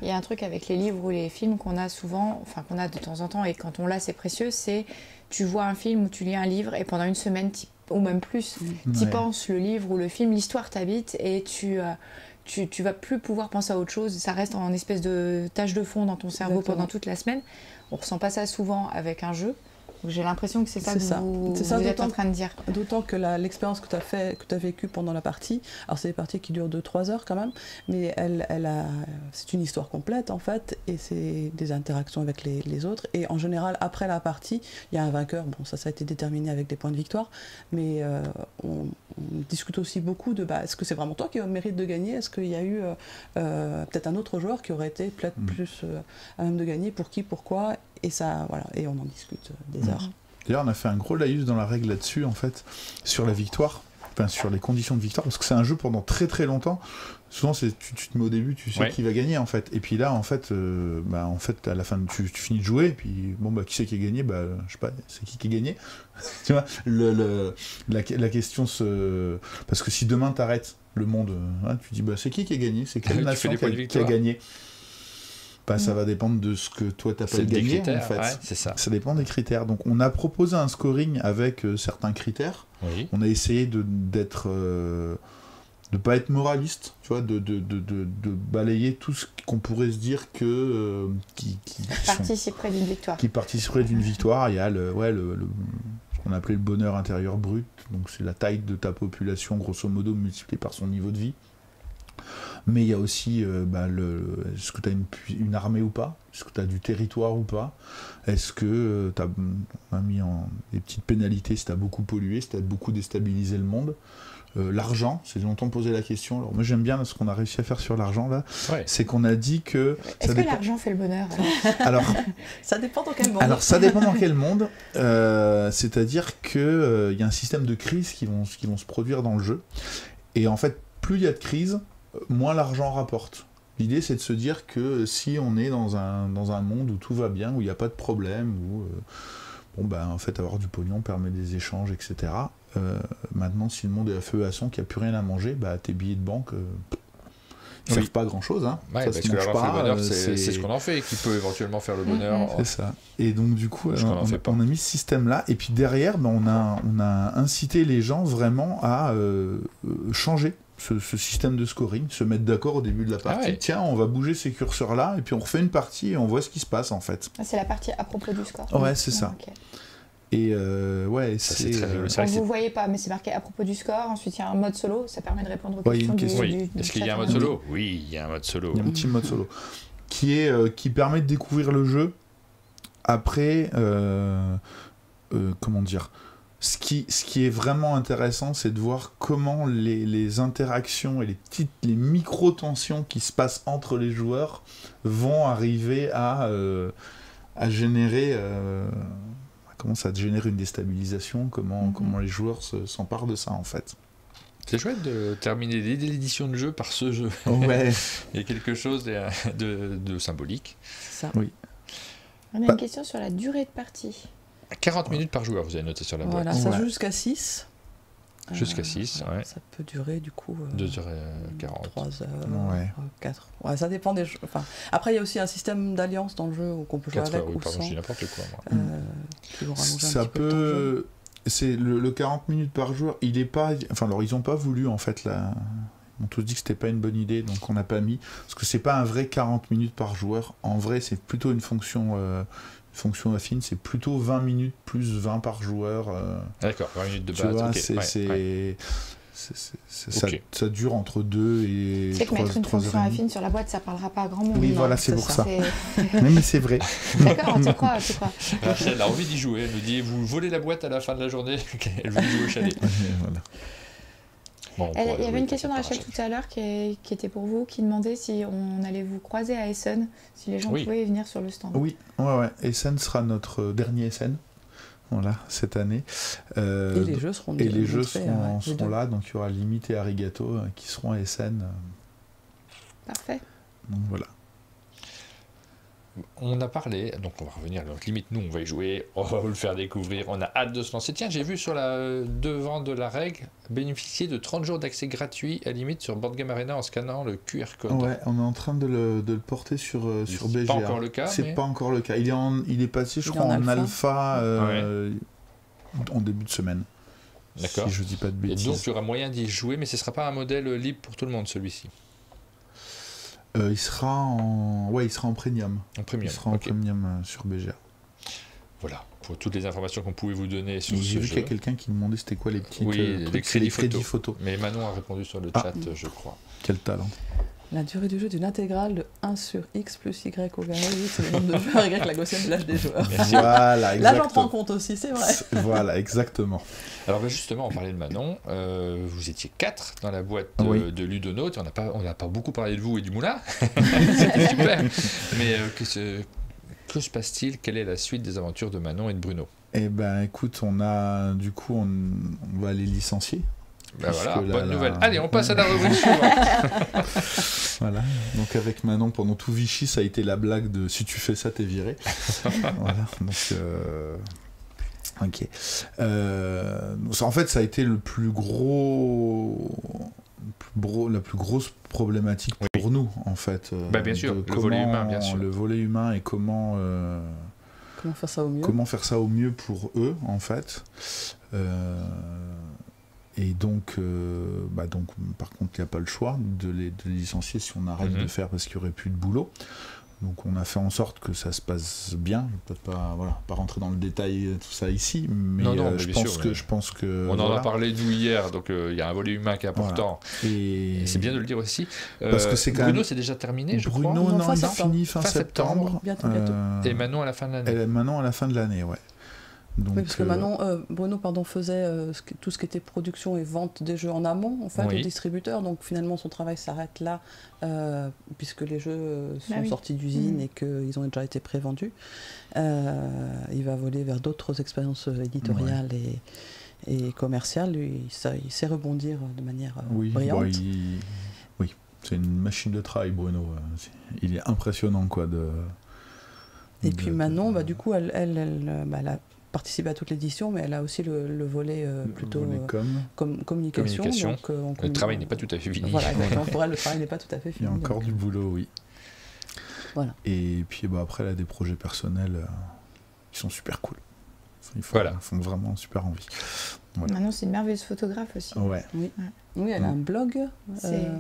Speaker 3: il y a un truc avec les livres ou les films qu'on a souvent, enfin qu'on a de temps en temps, et quand on l'a c'est précieux, c'est tu vois un film ou tu lis un livre et pendant une semaine ou même plus, t'y penses, le livre ou le film, l'histoire t'habite et tu vas plus pouvoir penser à autre chose, ça reste en espèce de tâche de fond dans ton cerveau pendant toute la semaine. On ressent pas ça souvent avec un jeu. J'ai l'impression que c'est ça que vous êtes en train de dire.
Speaker 4: D'autant que l'expérience que tu as vécue pendant la partie, alors c'est des parties qui durent 2-3 heures quand même, mais c'est une histoire complète en fait, et c'est des interactions avec les autres, et en général après la partie, il y a un vainqueur, bon ça a été déterminé avec des points de victoire, mais on discute aussi beaucoup de est-ce que c'est vraiment toi qui mérite de gagner, est-ce qu'il y a eu peut-être un autre joueur qui aurait été peut-être plus à même de gagner, pour qui, pourquoi, et ça, voilà, et on en discute des heures.
Speaker 2: D'ailleurs, on a fait un gros laïus dans la règle là-dessus, en fait, sur la victoire, enfin sur les conditions de victoire, parce que c'est un jeu pendant très très longtemps. Souvent, tu te mets au début, tu sais qui va gagner, en fait. Et puis là, en fait, à la fin, tu finis de jouer, et puis qui c'est qui a gagné, je sais pas, c'est qui a gagné. Tu vois, la question parce que si demain t'arrêtes le monde, tu dis c'est qui a gagné, c'est quelle nation qui a gagné. Ça va dépendre de ce que toi t'appelles gagner, en fait.
Speaker 1: C'est ça.
Speaker 2: Ça dépend des critères. Donc on a proposé un scoring avec certains critères. Oui. On a essayé de pas être moraliste, tu vois, de balayer tout ce qu'on pourrait se dire que qui
Speaker 3: participerait d'une victoire.
Speaker 2: Qui participerait d'une victoire. Il y a ce qu'on appelait le bonheur intérieur brut. Donc c'est la taille de ta population grosso modo multipliée par son niveau de vie. Mais il y a aussi est-ce que tu as une armée ou pas? Est-ce que tu as du territoire ou pas? Est-ce que tu as mis des petites pénalités si tu as beaucoup pollué, si tu as beaucoup déstabilisé le monde? L'argent, c'est longtemps posé la question. Alors moi j'aime bien ce qu'on a réussi à faire sur l'argent là, c'est qu'on a dit que...
Speaker 3: Est-ce que l'argent fait le bonheur?
Speaker 2: Alors,
Speaker 4: ça dépend dans quel monde.
Speaker 2: Alors ça dépend dans quel monde, c'est-à-dire qu'il y a un système de crises qui vont se produire dans le jeu, et en fait plus il y a de crises, moins l'argent rapporte. L'idée c'est de se dire que si on est dans un monde où tout va bien, où il n'y a pas de problème, où en fait avoir du pognon permet des échanges, etc. Maintenant si le monde est à feu et à sang, qu'il n'y a plus rien à manger, tes billets de banque ne servent pas à grand chose. Hein.
Speaker 1: Ouais, parce que l'argent fait le bonheur, c'est ce qu'on en fait, qui peut éventuellement faire le bonheur.
Speaker 2: C'est ça. Et donc du coup on a mis ce système là, et puis derrière on a incité les gens vraiment à changer ce système de scoring, se mettre d'accord au début de la partie. Tiens, on va bouger ces curseurs là, et puis on refait une partie et on voit ce qui se passe en fait.
Speaker 3: C'est la partie à propos du score.
Speaker 2: Ouais, c'est ça.
Speaker 3: Okay.
Speaker 2: Et
Speaker 1: c'est très rigolo.
Speaker 3: Vous ne voyez pas, mais c'est marqué à propos du score. Ensuite, il y a un mode solo, ça permet de répondre aux questions du
Speaker 1: Est-ce qu'il y a un mode solo? Oui, il y a un mode solo.
Speaker 2: Il y a un petit mode solo qui permet de découvrir le jeu. Après, comment dire, ce qui est vraiment intéressant, c'est de voir comment les interactions et les micro-tensions qui se passent entre les joueurs vont arriver à générer... commence à générer une déstabilisation, comment les joueurs s'emparent de ça en fait.
Speaker 1: C'est chouette de terminer l'édition de jeu par ce jeu.
Speaker 2: Ouais.
Speaker 1: Il y a quelque chose de symbolique.
Speaker 4: C'est ça.
Speaker 2: Oui.
Speaker 3: On a une question sur la durée de partie.
Speaker 1: 40 minutes par joueur, vous avez noté sur la boîte.
Speaker 4: Voilà, ça joue jusqu'à 6.
Speaker 1: Jusqu'à 6, ouais.
Speaker 4: Ça peut durer du coup
Speaker 1: 2h40.
Speaker 4: 3h,
Speaker 2: ouais.
Speaker 4: 4. Ouais, ça dépend des jeux. Enfin, après, il y a aussi un système d'alliance dans le jeu qu'on peut jouer avec ou sans.
Speaker 1: Je dis n'importe quoi, moi.
Speaker 2: Ça peut... C'est le 40 minutes par joueur, il est pas... Enfin, alors, ils n'ont pas voulu, en fait, là... On tous dit que c'était pas une bonne idée, donc on n'a pas mis... Parce que c'est pas un vrai 40 minutes par joueur. En vrai, c'est plutôt une fonction affine, c'est plutôt 20 minutes plus 20 par joueur.
Speaker 1: D'accord, 20 minutes de base.
Speaker 2: Tu vois, ça dure entre 2 et 3 heures.
Speaker 3: C'est que mettre une fonction affine sur la boîte, ça parlera pas à grand monde.
Speaker 2: Oui, voilà, c'est pour ça. Mais c'est vrai.
Speaker 3: D'accord, tu crois.
Speaker 1: Rachel a envie d'y jouer, elle nous dit, vous volez la boîte à la fin de la journée, elle veut jouer au chalet.
Speaker 2: Voilà.
Speaker 3: Bon, il y avait une question de Rachel tout à l'heure qui était pour vous, qui demandait si on allait vous croiser à Essen, si les gens pouvaient venir sur le stand.
Speaker 2: Oui, Essen sera notre dernier Essen, voilà, cette année.
Speaker 4: Et les jeux seront
Speaker 2: là, donc il y aura Limite et Arigato qui seront à Essen.
Speaker 3: Parfait.
Speaker 2: Donc voilà.
Speaker 1: On a parlé, donc on va revenir, donc limite nous on va y jouer, on va vous le faire découvrir, on a hâte de se lancer. Tiens, j'ai vu sur devant de la règle, bénéficier de 30 jours d'accès gratuit à limite sur Board Game Arena en scannant le QR code.
Speaker 2: Ouais, on est en train de le porter sur BGA.
Speaker 1: C'est pas encore le cas.
Speaker 2: C'est pas encore le cas. Il est passé, je crois, en alpha en début de semaine.
Speaker 1: D'accord.
Speaker 2: Si je dis pas de bêtises.
Speaker 1: Et donc il y aura moyen d'y jouer, mais ce sera pas un modèle libre pour tout le monde celui-ci.
Speaker 2: Il sera en premium.
Speaker 1: Il
Speaker 2: sera en premium sur BGA.
Speaker 1: Voilà, pour toutes les informations qu'on pouvait vous donner sur ce jeu.
Speaker 2: J'ai vu qu'il y a quelqu'un qui demandait c'était quoi les petites
Speaker 1: les crédits
Speaker 2: photos.
Speaker 1: Mais Manon a répondu sur le chat, je crois.
Speaker 2: Quel talent.
Speaker 4: La durée du jeu d'une intégrale de 1 sur x plus y au carré, c'est le nombre de joueurs y la gaussienne de l'âge des joueurs.
Speaker 2: Voilà,
Speaker 4: là j'en prends compte aussi, c'est vrai.
Speaker 2: Voilà, exactement.
Speaker 1: Alors justement, on parlait de Manon, vous étiez 4 dans la boîte de Ludonote, on n'a pas beaucoup parlé de vous et du moulin, c'était super. Mais que se passe-t-il? Quelle est la suite des aventures de Manon et de Bruno?
Speaker 2: Eh ben écoute, on va les licencier.
Speaker 1: Ben voilà, bonne nouvelle. Allez, on passe à la rubrique suivante.
Speaker 2: Voilà, donc avec Manon, pendant tout Vichy, ça a été la blague de « si tu fais ça, t'es viré ». Voilà, donc... Ok. En fait, ça a été la plus grosse problématique pour nous, en fait.
Speaker 1: Bien sûr, le volet humain, bien sûr.
Speaker 2: Le volet humain et comment
Speaker 4: faire ça au mieux.
Speaker 2: Comment faire ça au mieux pour eux, en fait. Et donc, par contre, il n'y a pas le choix de les licencier si on arrête de faire parce qu'il n'y aurait plus de boulot. Donc on a fait en sorte que ça se passe bien. Je ne peux pas rentrer dans le détail tout ça ici, mais, je pense que
Speaker 1: on en a parlé de vous hier, donc il y a un volet humain qui est important.
Speaker 2: Voilà.
Speaker 1: Et c'est bien de le dire aussi.
Speaker 2: Parce que c'est
Speaker 1: Bruno, c'est déjà terminé, je crois.
Speaker 2: Bruno, non, il finit fin septembre.
Speaker 4: Bientôt.
Speaker 1: Et Manon à la fin de l'année.
Speaker 2: Manon à la fin de l'année, ouais. Donc,
Speaker 4: oui, parce que Bruno faisait tout ce qui était production et vente des jeux en amont, en fait, au distributeur. Donc finalement, son travail s'arrête là, puisque les jeux sont sortis d'usine et qu'ils ont déjà été prévendus. Il va voler vers d'autres expériences éditoriales et commerciales. Il sait rebondir de manière brillante.
Speaker 2: Oui, c'est une machine de travail, Bruno. Il est impressionnant, quoi.
Speaker 4: Et puis Manon, du coup, elle a participé à toute l'édition, mais elle a aussi le volet plutôt communication. Donc,
Speaker 1: le travail n'est pas tout à fait fini.
Speaker 4: Voilà, pour elle, le travail n'est pas tout à fait fini.
Speaker 2: Il y a encore du boulot, oui.
Speaker 4: Voilà.
Speaker 2: Et puis après, elle a des projets personnels qui sont super cool. Ils font vraiment super envie.
Speaker 3: Voilà. Manon, c'est une merveilleuse photographe aussi.
Speaker 2: Ouais.
Speaker 4: Oui, elle a un blog,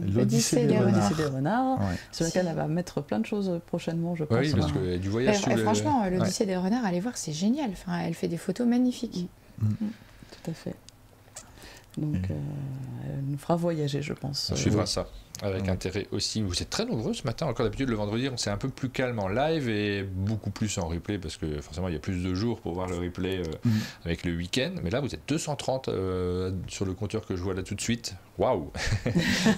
Speaker 3: l'Odyssée des
Speaker 4: renards, sur lequel elle va mettre plein de choses prochainement, je pense.
Speaker 1: Oui, parce qu'il y a du voyage sur
Speaker 3: franchement, l'Odyssée des renards, allez voir, c'est génial. Enfin, elle fait des photos magnifiques.
Speaker 4: Tout à fait. Donc, elle nous fera voyager, je pense.
Speaker 1: On suivra ça avec intérêt aussi. Vous êtes très nombreux ce matin. Encore d'habitude, le vendredi, c'est un peu plus calme en live et beaucoup plus en replay parce que forcément, il y a plus de jours pour voir le replay avec le week-end. Mais là, vous êtes 230 sur le compteur que je vois là tout de suite. Waouh!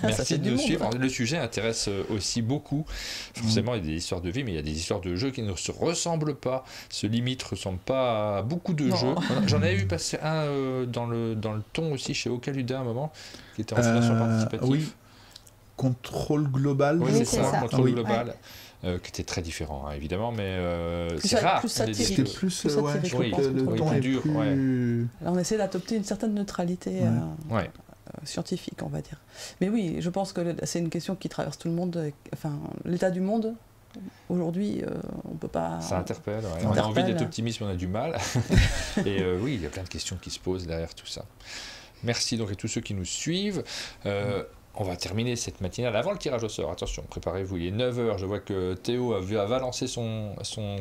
Speaker 1: Merci de nous suivre. Le sujet intéresse aussi beaucoup. Forcément, il y a des histoires de vie, mais il y a des histoires de jeux qui ne se ressemblent pas, se ressemblent pas à beaucoup de jeux. J'en avais vu passer un dans le ton aussi chez Ocaluda à un moment, qui était en financement participatif.
Speaker 2: Oui. Contrôle global.
Speaker 1: Oui, c'est ça. Contrôle global. Qui était très différent, évidemment, mais c'est rare.
Speaker 2: C'était plus satirique.
Speaker 1: Le ton est dur.
Speaker 4: Alors, on essaie d'adopter une certaine neutralité scientifique, on va dire. Mais oui, je pense que c'est une question qui traverse tout le monde. Enfin, l'état du monde, aujourd'hui, on peut pas...
Speaker 1: Ça interpelle. On a envie d'être optimiste, mais on a du mal. Et oui, il y a plein de questions qui se posent derrière tout ça. Merci donc à tous ceux qui nous suivent. On va terminer cette matinale avant le tirage au sort. Attention, préparez-vous, il est 9h. Je vois que Théo va lancer son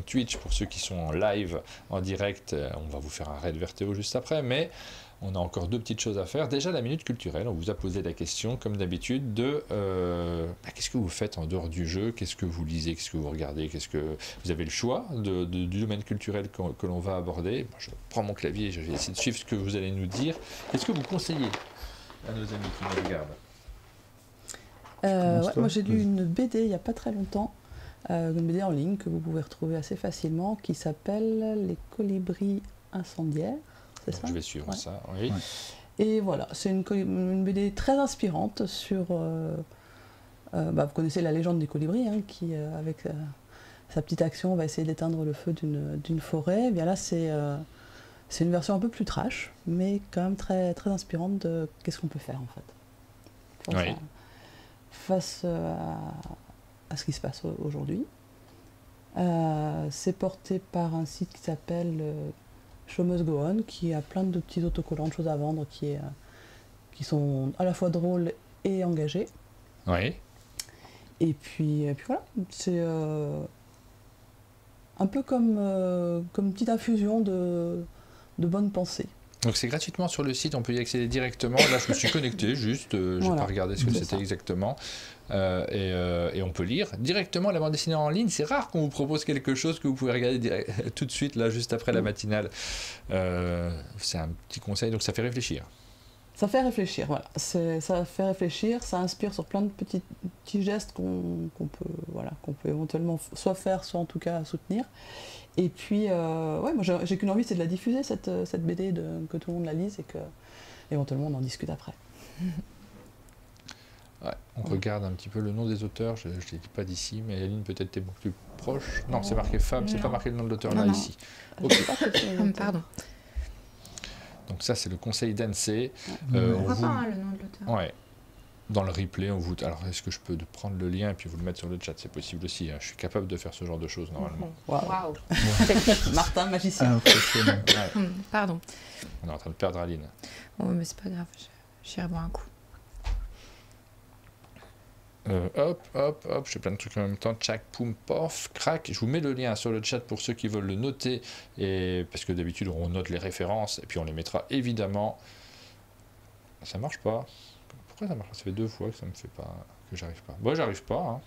Speaker 1: Twitch pour ceux qui sont en live, en direct. On va vous faire un raid vers Théo juste après, mais on a encore 2 petites choses à faire. Déjà, la minute culturelle. On vous a posé la question, comme d'habitude, de qu'est-ce que vous faites en dehors du jeu? Qu'est-ce que vous lisez? Qu'est-ce que vous regardez? Vous avez le choix du domaine culturel que l'on va aborder. Moi, je prends mon clavier et je vais essayer de suivre ce que vous allez nous dire. Qu'est-ce que vous conseillez à nos amis qui nous regardent?
Speaker 4: Moi j'ai lu une BD il n'y a pas très longtemps, une BD en ligne que vous pouvez retrouver assez facilement, qui s'appelle Les colibris incendiaires, c'est ça?
Speaker 1: Je vais suivre ça, oui.
Speaker 4: Et voilà, c'est une BD très inspirante sur... vous connaissez la légende des colibris, qui avec sa petite action va essayer d'éteindre le feu d'une forêt. Et bien là c'est une version un peu plus trash, mais quand même très, très inspirante de qu'est-ce qu'on peut faire en fait. Face à ce qui se passe aujourd'hui. C'est porté par un site qui s'appelle Show Must Go On, qui a plein de petits autocollants, de choses à vendre qui sont à la fois drôles et engagés.
Speaker 1: Oui.
Speaker 4: Et puis voilà, c'est un peu comme une petite infusion de bonne pensée.
Speaker 1: Donc c'est gratuitement sur le site, on peut y accéder directement. Là, je me suis connecté, juste, je n'ai pas regardé ce que c'était exactement. Et on peut lire directement la bande dessinée en ligne. C'est rare qu'on vous propose quelque chose que vous pouvez regarder tout de suite, là, juste après la matinale. C'est un petit conseil, donc ça fait réfléchir.
Speaker 4: Ça fait réfléchir, voilà. Ça fait réfléchir, ça inspire sur plein de petits gestes qu'on peut éventuellement soit faire, soit en tout cas soutenir. Et puis, moi j'ai qu'une envie, c'est de la diffuser, cette BD, que tout le monde la lise et que éventuellement on en discute après.
Speaker 1: On regarde un petit peu le nom des auteurs, je ne l'ai pas d'ici, mais Aline, peut-être t'es beaucoup plus proche. Non, c'est marqué femme, c'est pas marqué le nom de l'auteur là, ici. Okay.
Speaker 3: Pardon.
Speaker 1: Donc ça, c'est le conseil d'Annecy.
Speaker 3: On voit pas le nom de l'auteur.
Speaker 1: Ouais. Dans le replay, alors est-ce que je peux prendre le lien et puis vous le mettre sur le chat? C'est possible aussi, je suis capable de faire ce genre de choses normalement.
Speaker 3: Waouh.
Speaker 4: Martin, magicien.
Speaker 3: Pardon.
Speaker 1: On est en train de perdre Aline.
Speaker 3: Oh, mais c'est pas grave, j'irai boire un coup.
Speaker 1: Hop, j'ai plein de trucs en même temps. Tchac, poum, pof, crac. Je vous mets le lien sur le chat pour ceux qui veulent le noter. Et parce que d'habitude, on note les références et puis on les mettra évidemment. Ça marche pas. Pourquoi ça marche pas? Ça fait 2 fois que ça me fait pas, que j'arrive pas. Bon, j'arrive pas. Hein.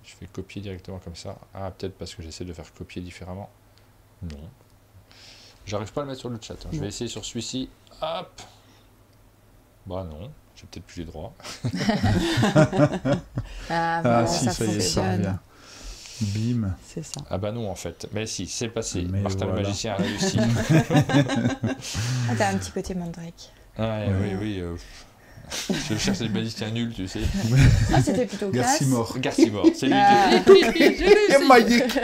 Speaker 1: Je fais copier directement comme ça. Ah, peut-être parce que j'essaie de faire copier différemment. Non. J'arrive pas à le mettre sur le chat. Hein. Je vais essayer sur celui-ci. Hop. Bah non. J'ai peut-être plus les droits.
Speaker 3: Voilà,
Speaker 2: si, ça y est, ça revient. Bim.
Speaker 4: C'est ça.
Speaker 1: Ah bah non en fait. Mais si, c'est passé.
Speaker 2: Mais
Speaker 1: Martin
Speaker 2: voilà.
Speaker 1: le magicien a réussi.
Speaker 3: T'as un petit côté Mandrake.
Speaker 1: Ouais, oui. Je cherche les magiciens nuls, tu sais.
Speaker 3: C'était plutôt classe.
Speaker 2: Garcimore.
Speaker 1: C'est lui.
Speaker 2: Et magique.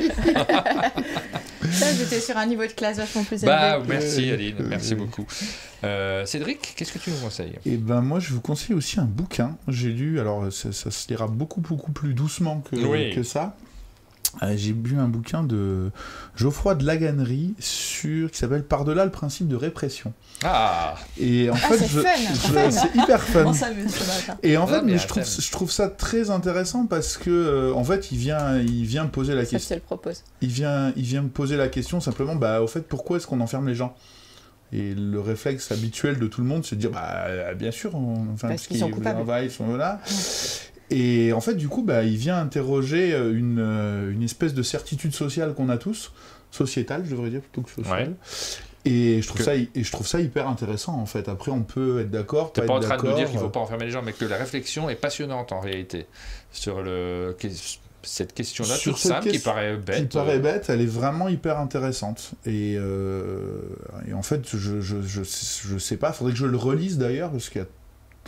Speaker 3: Ça, j'étais sur un niveau de classe vachement plus élevé.
Speaker 1: Bah, merci Aline, merci beaucoup. Cédric, qu'est-ce que tu nous conseilles?
Speaker 2: Et ben moi, je vous conseille aussi un bouquin. J'ai lu, alors ça se lira beaucoup plus doucement que ça. J'ai lu un bouquin de Geoffroy de Laganerie qui s'appelle Par-delà le principe de répression.
Speaker 1: Ah.
Speaker 2: Et en fait, c'est hyper fun.
Speaker 4: On s'amuse ce matin.
Speaker 2: Et en fait, mais je trouve ça très intéressant parce que en fait, il vient me poser la question.
Speaker 3: Ça, je te le propose.
Speaker 2: Il vient me poser la question simplement, au fait, pourquoi est-ce qu'on enferme les gens? Et le réflexe habituel de tout le monde, c'est de dire, bien sûr,
Speaker 3: parce qu'ils sont coupables.
Speaker 2: Ils sont là. Et en fait, du coup, il vient interroger une espèce de certitude sociale qu'on a tous, sociétale, je devrais dire, plutôt que sociale. Ouais. Et je trouve ça hyper intéressant, en fait. Après, on peut être d'accord,
Speaker 1: pas en train de nous dire qu'il ne faut pas enfermer les gens, mais que la réflexion est passionnante, en réalité, sur cette question-là, toute simple, qui paraît bête.
Speaker 2: Elle est vraiment hyper intéressante. Et en fait, je sais pas, faudrait que je le relise, d'ailleurs, parce qu'il y a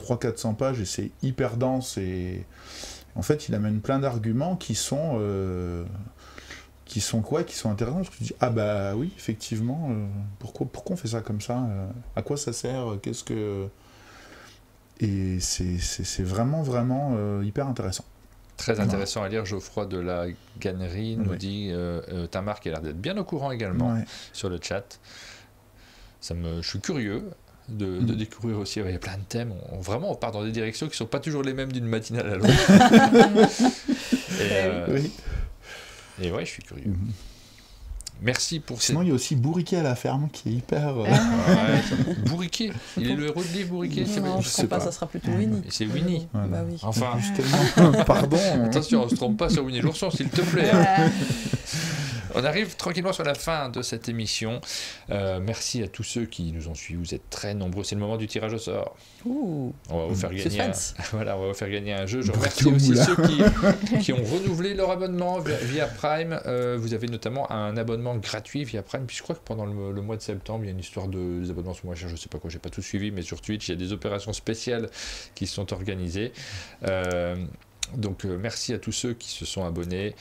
Speaker 2: 300-400 pages et c'est hyper dense et en fait il amène plein d'arguments qui sont intéressants parce que tu dis oui effectivement pourquoi on fait ça comme ça, à quoi ça sert, qu'est-ce que, et c'est vraiment hyper intéressant.
Speaker 1: Très intéressant à lire. Geoffroy de Laganerie nous dit Tamar qui a l'air d'être bien au courant également sur le chat. Je suis curieux de découvrir aussi. Il y a plein de thèmes. On part dans des directions qui ne sont pas toujours les mêmes d'une matinale à l'autre. Et ouais, je suis curieux. Merci pour
Speaker 2: Sinon, il y a aussi Bourriquet à la ferme qui est hyper.
Speaker 1: Bourriquet. Il est le héros de livre, Bourriquet.
Speaker 4: Non, je sais pas, ça sera plutôt Winnie.
Speaker 1: C'est Winnie.
Speaker 4: Bah oui.
Speaker 1: Enfin,
Speaker 2: justement. Pardon.
Speaker 1: Attention, on ne se trompe pas sur Winnie l'ourson, s'il te plaît. On arrive tranquillement sur la fin de cette émission. Merci à tous ceux qui nous ont suivis. Vous êtes très nombreux. C'est le moment du tirage au sort.
Speaker 4: Ouh.
Speaker 1: On va vous faire gagner on va vous faire gagner un jeu. Je remercie aussi ceux qui ont renouvelé leur abonnement via Prime. Vous avez notamment un abonnement gratuit via Prime. Puis je crois que pendant le mois de septembre, il y a une histoire des abonnements moins chers. Je sais pas quoi, j'ai pas tout suivi, mais sur Twitch, il y a des opérations spéciales qui sont organisées. Donc merci à tous ceux qui se sont abonnés.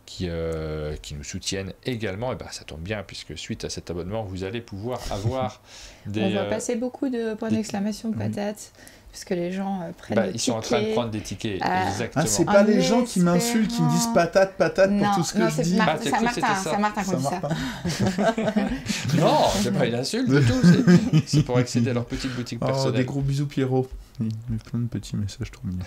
Speaker 1: Qui nous soutiennent également, et ça tombe bien puisque suite à cet abonnement vous allez pouvoir avoir
Speaker 3: on va passer beaucoup de points d'exclamation de patates puisque les gens prennent des tickets.
Speaker 1: Ils sont en train de prendre des tickets, exactement.
Speaker 2: C'est pas les gens qui m'insultent, qui me disent patate pour tout ce que je dis.
Speaker 3: C'est Martin qui dit ça.
Speaker 1: Non, c'est pas une insulte du tout, c'est pour accéder à leur petite boutique personnelle.
Speaker 2: Des gros bisous Pierrot. Il y a plein de petits messages trop mignons.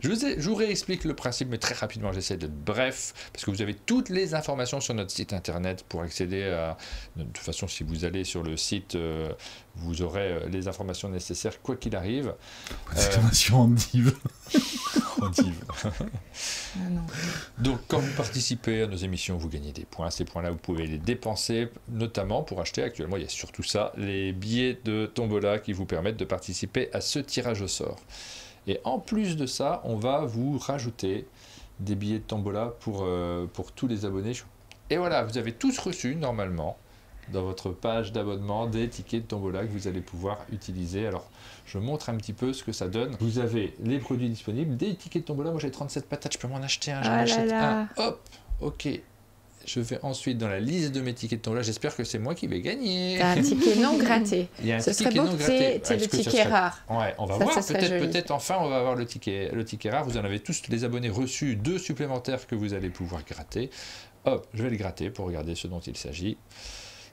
Speaker 1: Je vous réexplique le principe, mais très rapidement, j'essaie d'être bref, parce que vous avez toutes les informations sur notre site internet pour accéder à... De toute façon, si vous allez sur le site, vous aurez les informations nécessaires, quoi qu'il arrive.
Speaker 2: Exclamation en div.
Speaker 1: En div. Donc, quand vous participez à nos émissions, vous gagnez des points. Ces points-là, vous pouvez les dépenser, notamment pour acheter, actuellement, il y a surtout ça, les billets de Tombola qui vous permettent de participer à ce tirage au sort. Et en plus de ça, on va vous rajouter des billets de Tombola pour tous les abonnés. Et voilà, vous avez tous reçu normalement dans votre page d'abonnement des tickets de Tombola que vous allez pouvoir utiliser. Alors, je montre un petit peu ce que ça donne. Vous avez les produits disponibles, des tickets de Tombola. Moi, j'ai 37 patates, je peux m'en acheter un. J'en achète un. Hop, ok. Je vais ensuite dans la liste de mes tickets de Tombola. J'espère que c'est moi qui vais gagner.
Speaker 3: T'as un ticket non gratté.
Speaker 1: Il y a un
Speaker 3: Ce
Speaker 1: ticket
Speaker 3: serait beau
Speaker 1: non
Speaker 3: que
Speaker 1: gratté.
Speaker 3: c'est le ticket rare.
Speaker 1: Ouais, on va voir. Peut-être enfin, on va avoir le ticket rare. Vous en avez tous les abonnés reçus, 2 supplémentaires que vous allez pouvoir gratter. Hop, je vais les gratter pour regarder ce dont il s'agit.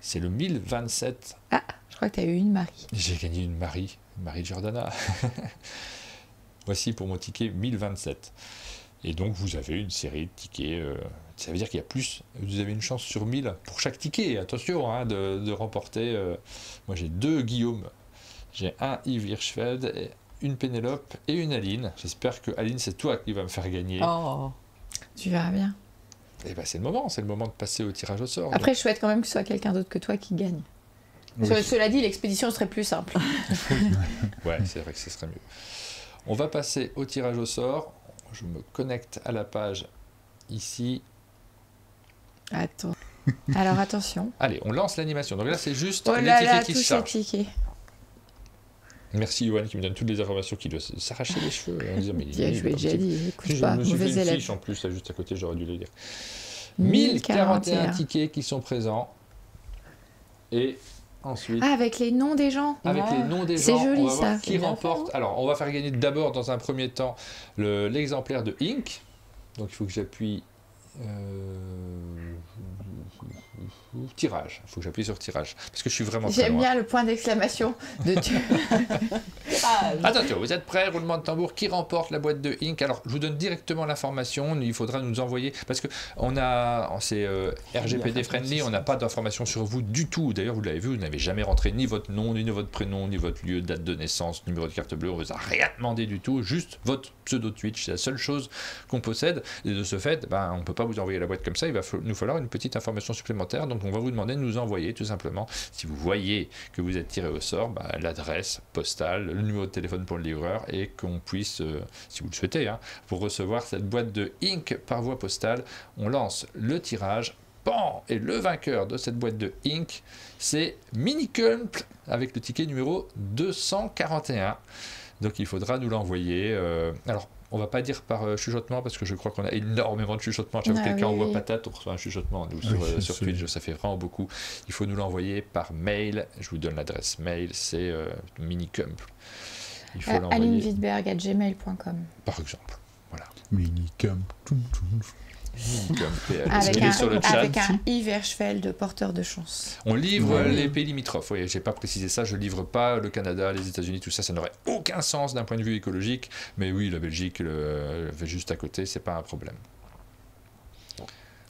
Speaker 1: C'est le 1027.
Speaker 3: Ah, je crois que tu as eu une Marie.
Speaker 1: J'ai gagné une Marie Giordana. Voici pour mon ticket 1027. Et donc vous avez une série de tickets, ça veut dire qu'il y a plus, vous avez une chance sur 1000 pour chaque ticket, attention de remporter. Moi j'ai 2 Guillaume, j'ai un Yves Hirschfeld, une Pénélope et une Aline. J'espère que Aline c'est toi qui vas me faire gagner.
Speaker 3: Oh, tu verras bien.
Speaker 1: Et ben c'est le moment de passer au tirage au sort.
Speaker 3: Après je souhaite quand même que ce soit quelqu'un d'autre que toi qui gagne. Oui. Cela dit, l'expédition serait plus simple.
Speaker 1: Ouais, c'est vrai que ce serait mieux. On va passer au tirage au sort. Je me connecte à la page ici.
Speaker 3: Attends. Alors attention.
Speaker 1: Allez, on lance l'animation. Donc là, c'est juste les tickets qui se chargent. Merci Yoann qui me donne toutes les informations qui doivent s'arracher les cheveux. En disant, mais
Speaker 3: je lui ai déjà dit, écoute pas,
Speaker 1: je me suis fait une fiche en plus, là, juste à côté, j'aurais dû le dire. 1041 tickets qui sont présents. Et ensuite...
Speaker 3: Ah, avec les noms des gens.
Speaker 1: Avec les noms des gens,
Speaker 3: c'est joli,
Speaker 1: on va voir
Speaker 3: ça.
Speaker 1: qui remporte. Alors, on va faire gagner d'abord, dans un premier temps, l'exemplaire de Ink. Donc, il faut que j'appuie... tirage. Il faut que j'appuie sur tirage. Parce que je suis vraiment très loin.
Speaker 3: J'aime bien le point d'exclamation de
Speaker 1: Attention, vous êtes prêts? Roulement de tambour. Qui remporte la boîte de Ink? Alors, je vous donne directement l'information. Il faudra nous envoyer... Parce que c'est RGPD friendly. On n'a pas d'informations sur vous du tout. D'ailleurs, vous l'avez vu, vous n'avez jamais rentré ni votre nom, ni votre prénom, ni votre lieu, date de naissance, numéro de carte bleue. On ne vous a rien demandé du tout. Juste votre pseudo Twitch. C'est la seule chose qu'on possède. Et de ce fait, on ne peut pas vous envoyer la boîte comme ça. Il va nous falloir une petite information supplémentaire. Donc, on va vous demander de nous envoyer tout simplement, si vous voyez que vous êtes tiré au sort, l'adresse postale, le numéro de téléphone pour le livreur et qu'on puisse, si vous le souhaitez, pour recevoir cette boîte de Ink par voie postale. On lance le tirage. Pan! Et le vainqueur de cette boîte de Ink, c'est Minicump avec le ticket numéro 241. Donc il faudra nous l'envoyer. Alors, on va pas dire par chuchotement parce que je crois qu'on a énormément de chuchotements. Chaque fois que quelqu'un envoie patate, on reçoit un chuchotement. Nous, sur Twitch, ça fait vraiment beaucoup. Il faut nous l'envoyer par mail. Je vous donne l'adresse mail, c'est Minicump. Il faut l'envoyer.
Speaker 3: alinevidberg@gmail.com.
Speaker 1: Par exemple. Voilà.
Speaker 2: Minicump.
Speaker 3: Avec un Yves Hirschfeld, porteur de chance.
Speaker 1: On livre les pays limitrophes. Oui, j'ai pas précisé ça. Je livre pas le Canada, les États-Unis, tout ça. Ça n'aurait aucun sens d'un point de vue écologique. Mais oui, la Belgique juste à côté, c'est pas un problème.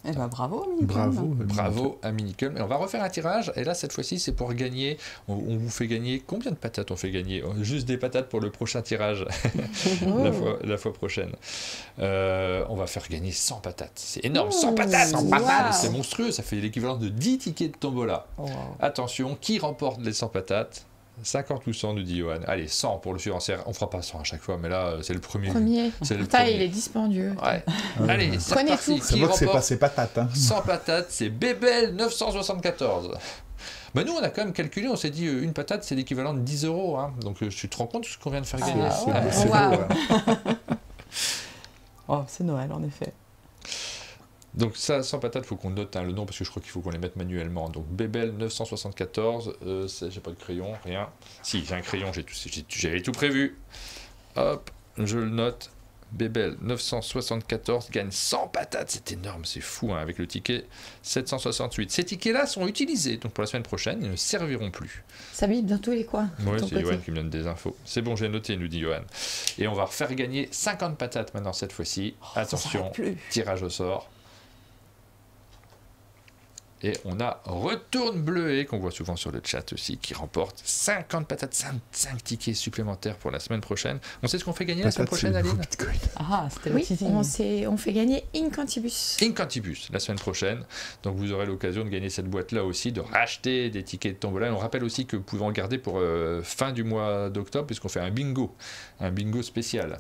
Speaker 4: Eh ben bravo Minicum.
Speaker 1: Bravo à Minicum. Et on va refaire un tirage. Et là, cette fois-ci, c'est pour gagner. On vous fait gagner. Combien de patates on fait gagner? Juste des patates pour le prochain tirage. la fois prochaine. On va faire gagner 100 patates. C'est énorme. 100 patates. 100 patates. C'est monstrueux. Ça fait l'équivalent de 10 tickets de tombola. Attention, qui remporte les 100 patates? 50 ou 100, nous dit Johan. Allez, 100 pour le suivant. On fera pas 100 à chaque fois, mais là, c'est le premier.
Speaker 3: Il est dispendieux.
Speaker 1: Ouais. Allez, c'est
Speaker 3: prenez
Speaker 1: parti.
Speaker 3: tout.
Speaker 2: C'est vrai que c'est patates.
Speaker 1: 100 patates, c'est Bébel 974. Nous, on a quand même calculé, on s'est dit, une patate, c'est l'équivalent de 10 €. Donc, tu te rends compte de ce qu'on vient de faire gagner.
Speaker 4: C'est Noël, en effet.
Speaker 1: Donc ça, 100 patates, il faut qu'on note le nom parce que je crois qu'il faut qu'on les mette manuellement. Donc Bébel 974, j'ai pas de crayon, rien. Si, j'ai un crayon, j'avais tout prévu. Hop, je le note. Bébel 974 gagne 100 patates, c'est énorme, c'est fou, avec le ticket 768. Ces tickets-là sont utilisés, donc pour la semaine prochaine, ils ne serviront plus.
Speaker 3: Ça bip dans tous les coins.
Speaker 1: Oui, c'est Johan qui me donne des infos. C'est bon, j'ai noté, nous dit Johan. Et on va refaire gagner 50 patates maintenant cette fois-ci. Attention, tirage au sort. Et on a Retourne Bleuet, qu'on voit souvent sur le chat aussi, qui remporte 50 patates, 5 tickets supplémentaires pour la semaine prochaine. On sait ce qu'on fait gagner la semaine prochaine, Aline?
Speaker 3: C'était on fait gagner Incantibus.
Speaker 1: Incantibus, la semaine prochaine. Donc vous aurez l'occasion de gagner cette boîte-là aussi, de racheter des tickets de tombola. Et on rappelle aussi que vous pouvez en garder pour fin du mois d'octobre, puisqu'on fait un bingo spécial.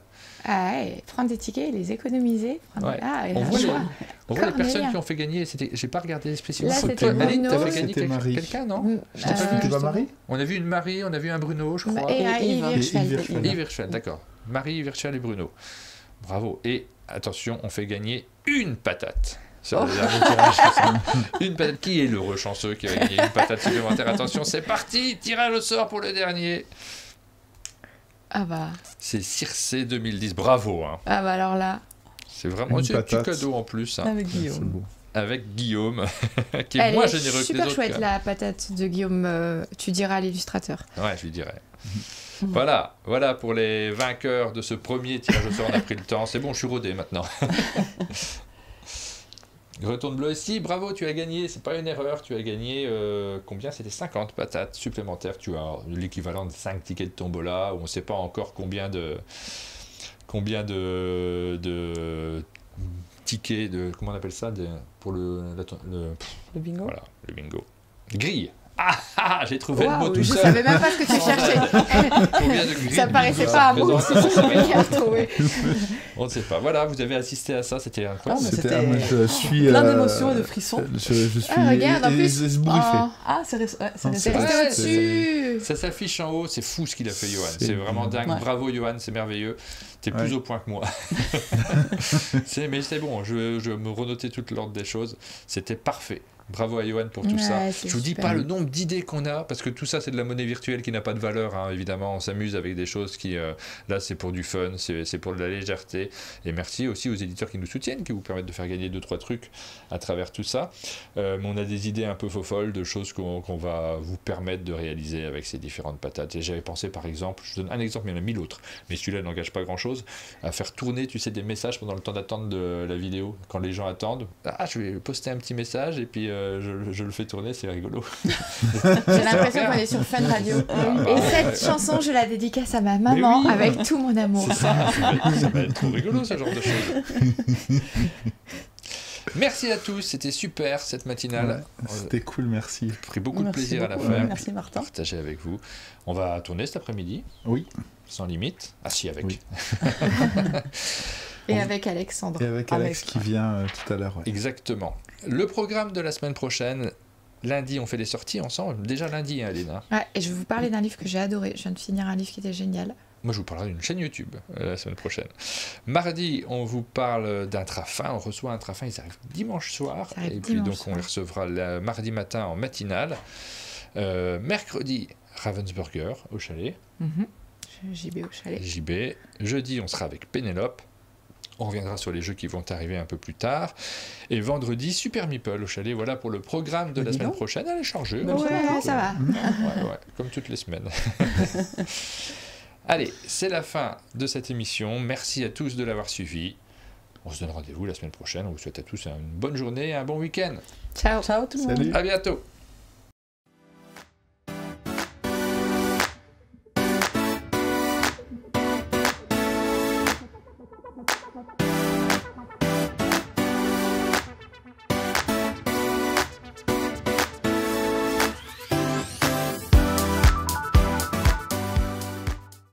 Speaker 3: Prendre des tickets et les économiser.
Speaker 1: On voit les personnes qui ont fait gagner. J'ai pas regardé spécifiquement.
Speaker 3: Là, c'était
Speaker 1: Aline, t'as fait
Speaker 2: gagner
Speaker 1: quelqu'un, non?
Speaker 2: C'était pas Marie?
Speaker 1: On a vu une Marie, on a vu un Bruno, je crois.
Speaker 3: Et
Speaker 1: Yves Hirschfeld, d'accord. Marie, Yves Hirschfeld et Bruno. Bravo. Et attention, on fait gagner une patate. Sur le dernier tirage. Une patate. Qui est l'heureux chanceux qui va gagner une patate supplémentaire? Attention, c'est parti. Tirage au sort pour le dernier. C'est Circé 2010. Bravo.
Speaker 3: Alors là.
Speaker 1: C'est vraiment un petit cadeau en plus.
Speaker 4: Avec Guillaume.
Speaker 1: Avec Guillaume, qui est moins généreux que les autres.
Speaker 3: Elle est super chouette, la patate de Guillaume. Tu diras à l'illustrateur.
Speaker 1: Ouais, je lui dirai. Voilà pour les vainqueurs de ce premier tirage au sort. On a pris le temps. C'est bon, je suis rodé maintenant. Retourne bleu ici, bravo, tu as gagné, c'est pas une erreur, tu as gagné combien? C'était 50 patates supplémentaires, tu as l'équivalent de 5 tickets de tombola, où on ne sait pas encore combien de tickets, comment on appelle ça, pour le
Speaker 4: bingo.
Speaker 1: Voilà, le bingo. Grille. Ah, j'ai trouvé le mot tout
Speaker 3: je
Speaker 1: seul.
Speaker 3: Je savais même pas ce que tu cherchais. Ça paraissait pas un mot, c'est juste qu'il a retrouvé.
Speaker 1: On ne sait pas. Voilà, vous avez assisté à ça, c'était incroyable.
Speaker 2: Je suis
Speaker 4: plein d'émotions et de frissons.
Speaker 2: Je suis
Speaker 3: regarde, en plus.
Speaker 4: C'est resté
Speaker 3: au-dessus.
Speaker 1: Ça s'affiche en haut, c'est fou ce qu'il a fait, Johan. C'est vraiment dingue. Ouais. Bravo, Johan, c'est merveilleux. T'es plus au point que moi. Mais c'est bon, je me renotais toute l'ordre des choses. C'était parfait. Bravo à Johan pour tout ça. Je vous dis pas le nombre d'idées qu'on a, parce que tout ça c'est de la monnaie virtuelle qui n'a pas de valeur, hein, évidemment. On s'amuse avec des choses qui, là c'est pour du fun, c'est pour de la légèreté. Et merci aussi aux éditeurs qui nous soutiennent, qui vous permettent de faire gagner 2-3 trucs à travers tout ça. Mais on a des idées un peu faux-folles, de choses qu'on va vous permettre de réaliser avec ces différentes patates. Et j'avais pensé par exemple, je donne un exemple, mais il y en a 1000 autres, mais celui-là n'engage pas grand-chose, à faire tourner, tu sais, des messages pendant le temps d'attente de la vidéo, quand les gens attendent. Ah, je vais poster un petit message et puis je le fais tourner, c'est rigolo.
Speaker 3: J'ai l'impression qu'on est sur Fun Radio. Et cette chanson, je la dédicace à ma maman avec tout mon amour.
Speaker 1: C'est ça va être trop rigolo ce genre de choses. Merci à tous, c'était super cette matinale.
Speaker 2: C'était cool, merci.
Speaker 1: J'ai pris beaucoup de plaisir à la faire.
Speaker 4: Merci Martin.
Speaker 1: Partager avec vous. On va tourner cet après-midi.
Speaker 2: Oui.
Speaker 1: Sans limite. Ah si, avec.
Speaker 2: Oui.
Speaker 3: Et avec Alexandre.
Speaker 2: Et avec Alex qui vient tout à l'heure. Ouais.
Speaker 1: Exactement. Le programme de la semaine prochaine, lundi, on fait des sorties ensemble. Déjà lundi, hein, Léna.
Speaker 3: Ouais, et je vais vous parler d'un livre que j'ai adoré. Je viens de finir un livre qui était génial.
Speaker 1: Moi, je vous parlerai d'une chaîne YouTube la semaine prochaine. Mardi, on vous parle d'un Trafin. On reçoit un Trafin, ils arrivent dimanche soir. Et puis, donc, on les recevra le mardi matin en matinale. Mercredi, Ravensburger au chalet.
Speaker 3: JB au chalet.
Speaker 1: JB. Jeudi, on sera avec Pénélope. On reviendra sur les jeux qui vont arriver un peu plus tard. Et vendredi, Super Meeple au chalet. Voilà pour le programme de la semaine prochaine. Elle est chargée.
Speaker 3: Ça va.
Speaker 1: Comme toutes les semaines. Allez, c'est la fin de cette émission. Merci à tous de l'avoir suivi. On se donne rendez-vous la semaine prochaine. On vous souhaite à tous une bonne journée et un bon week-end.
Speaker 3: Ciao.
Speaker 4: Ciao tout le monde.
Speaker 2: Salut.
Speaker 1: À bientôt.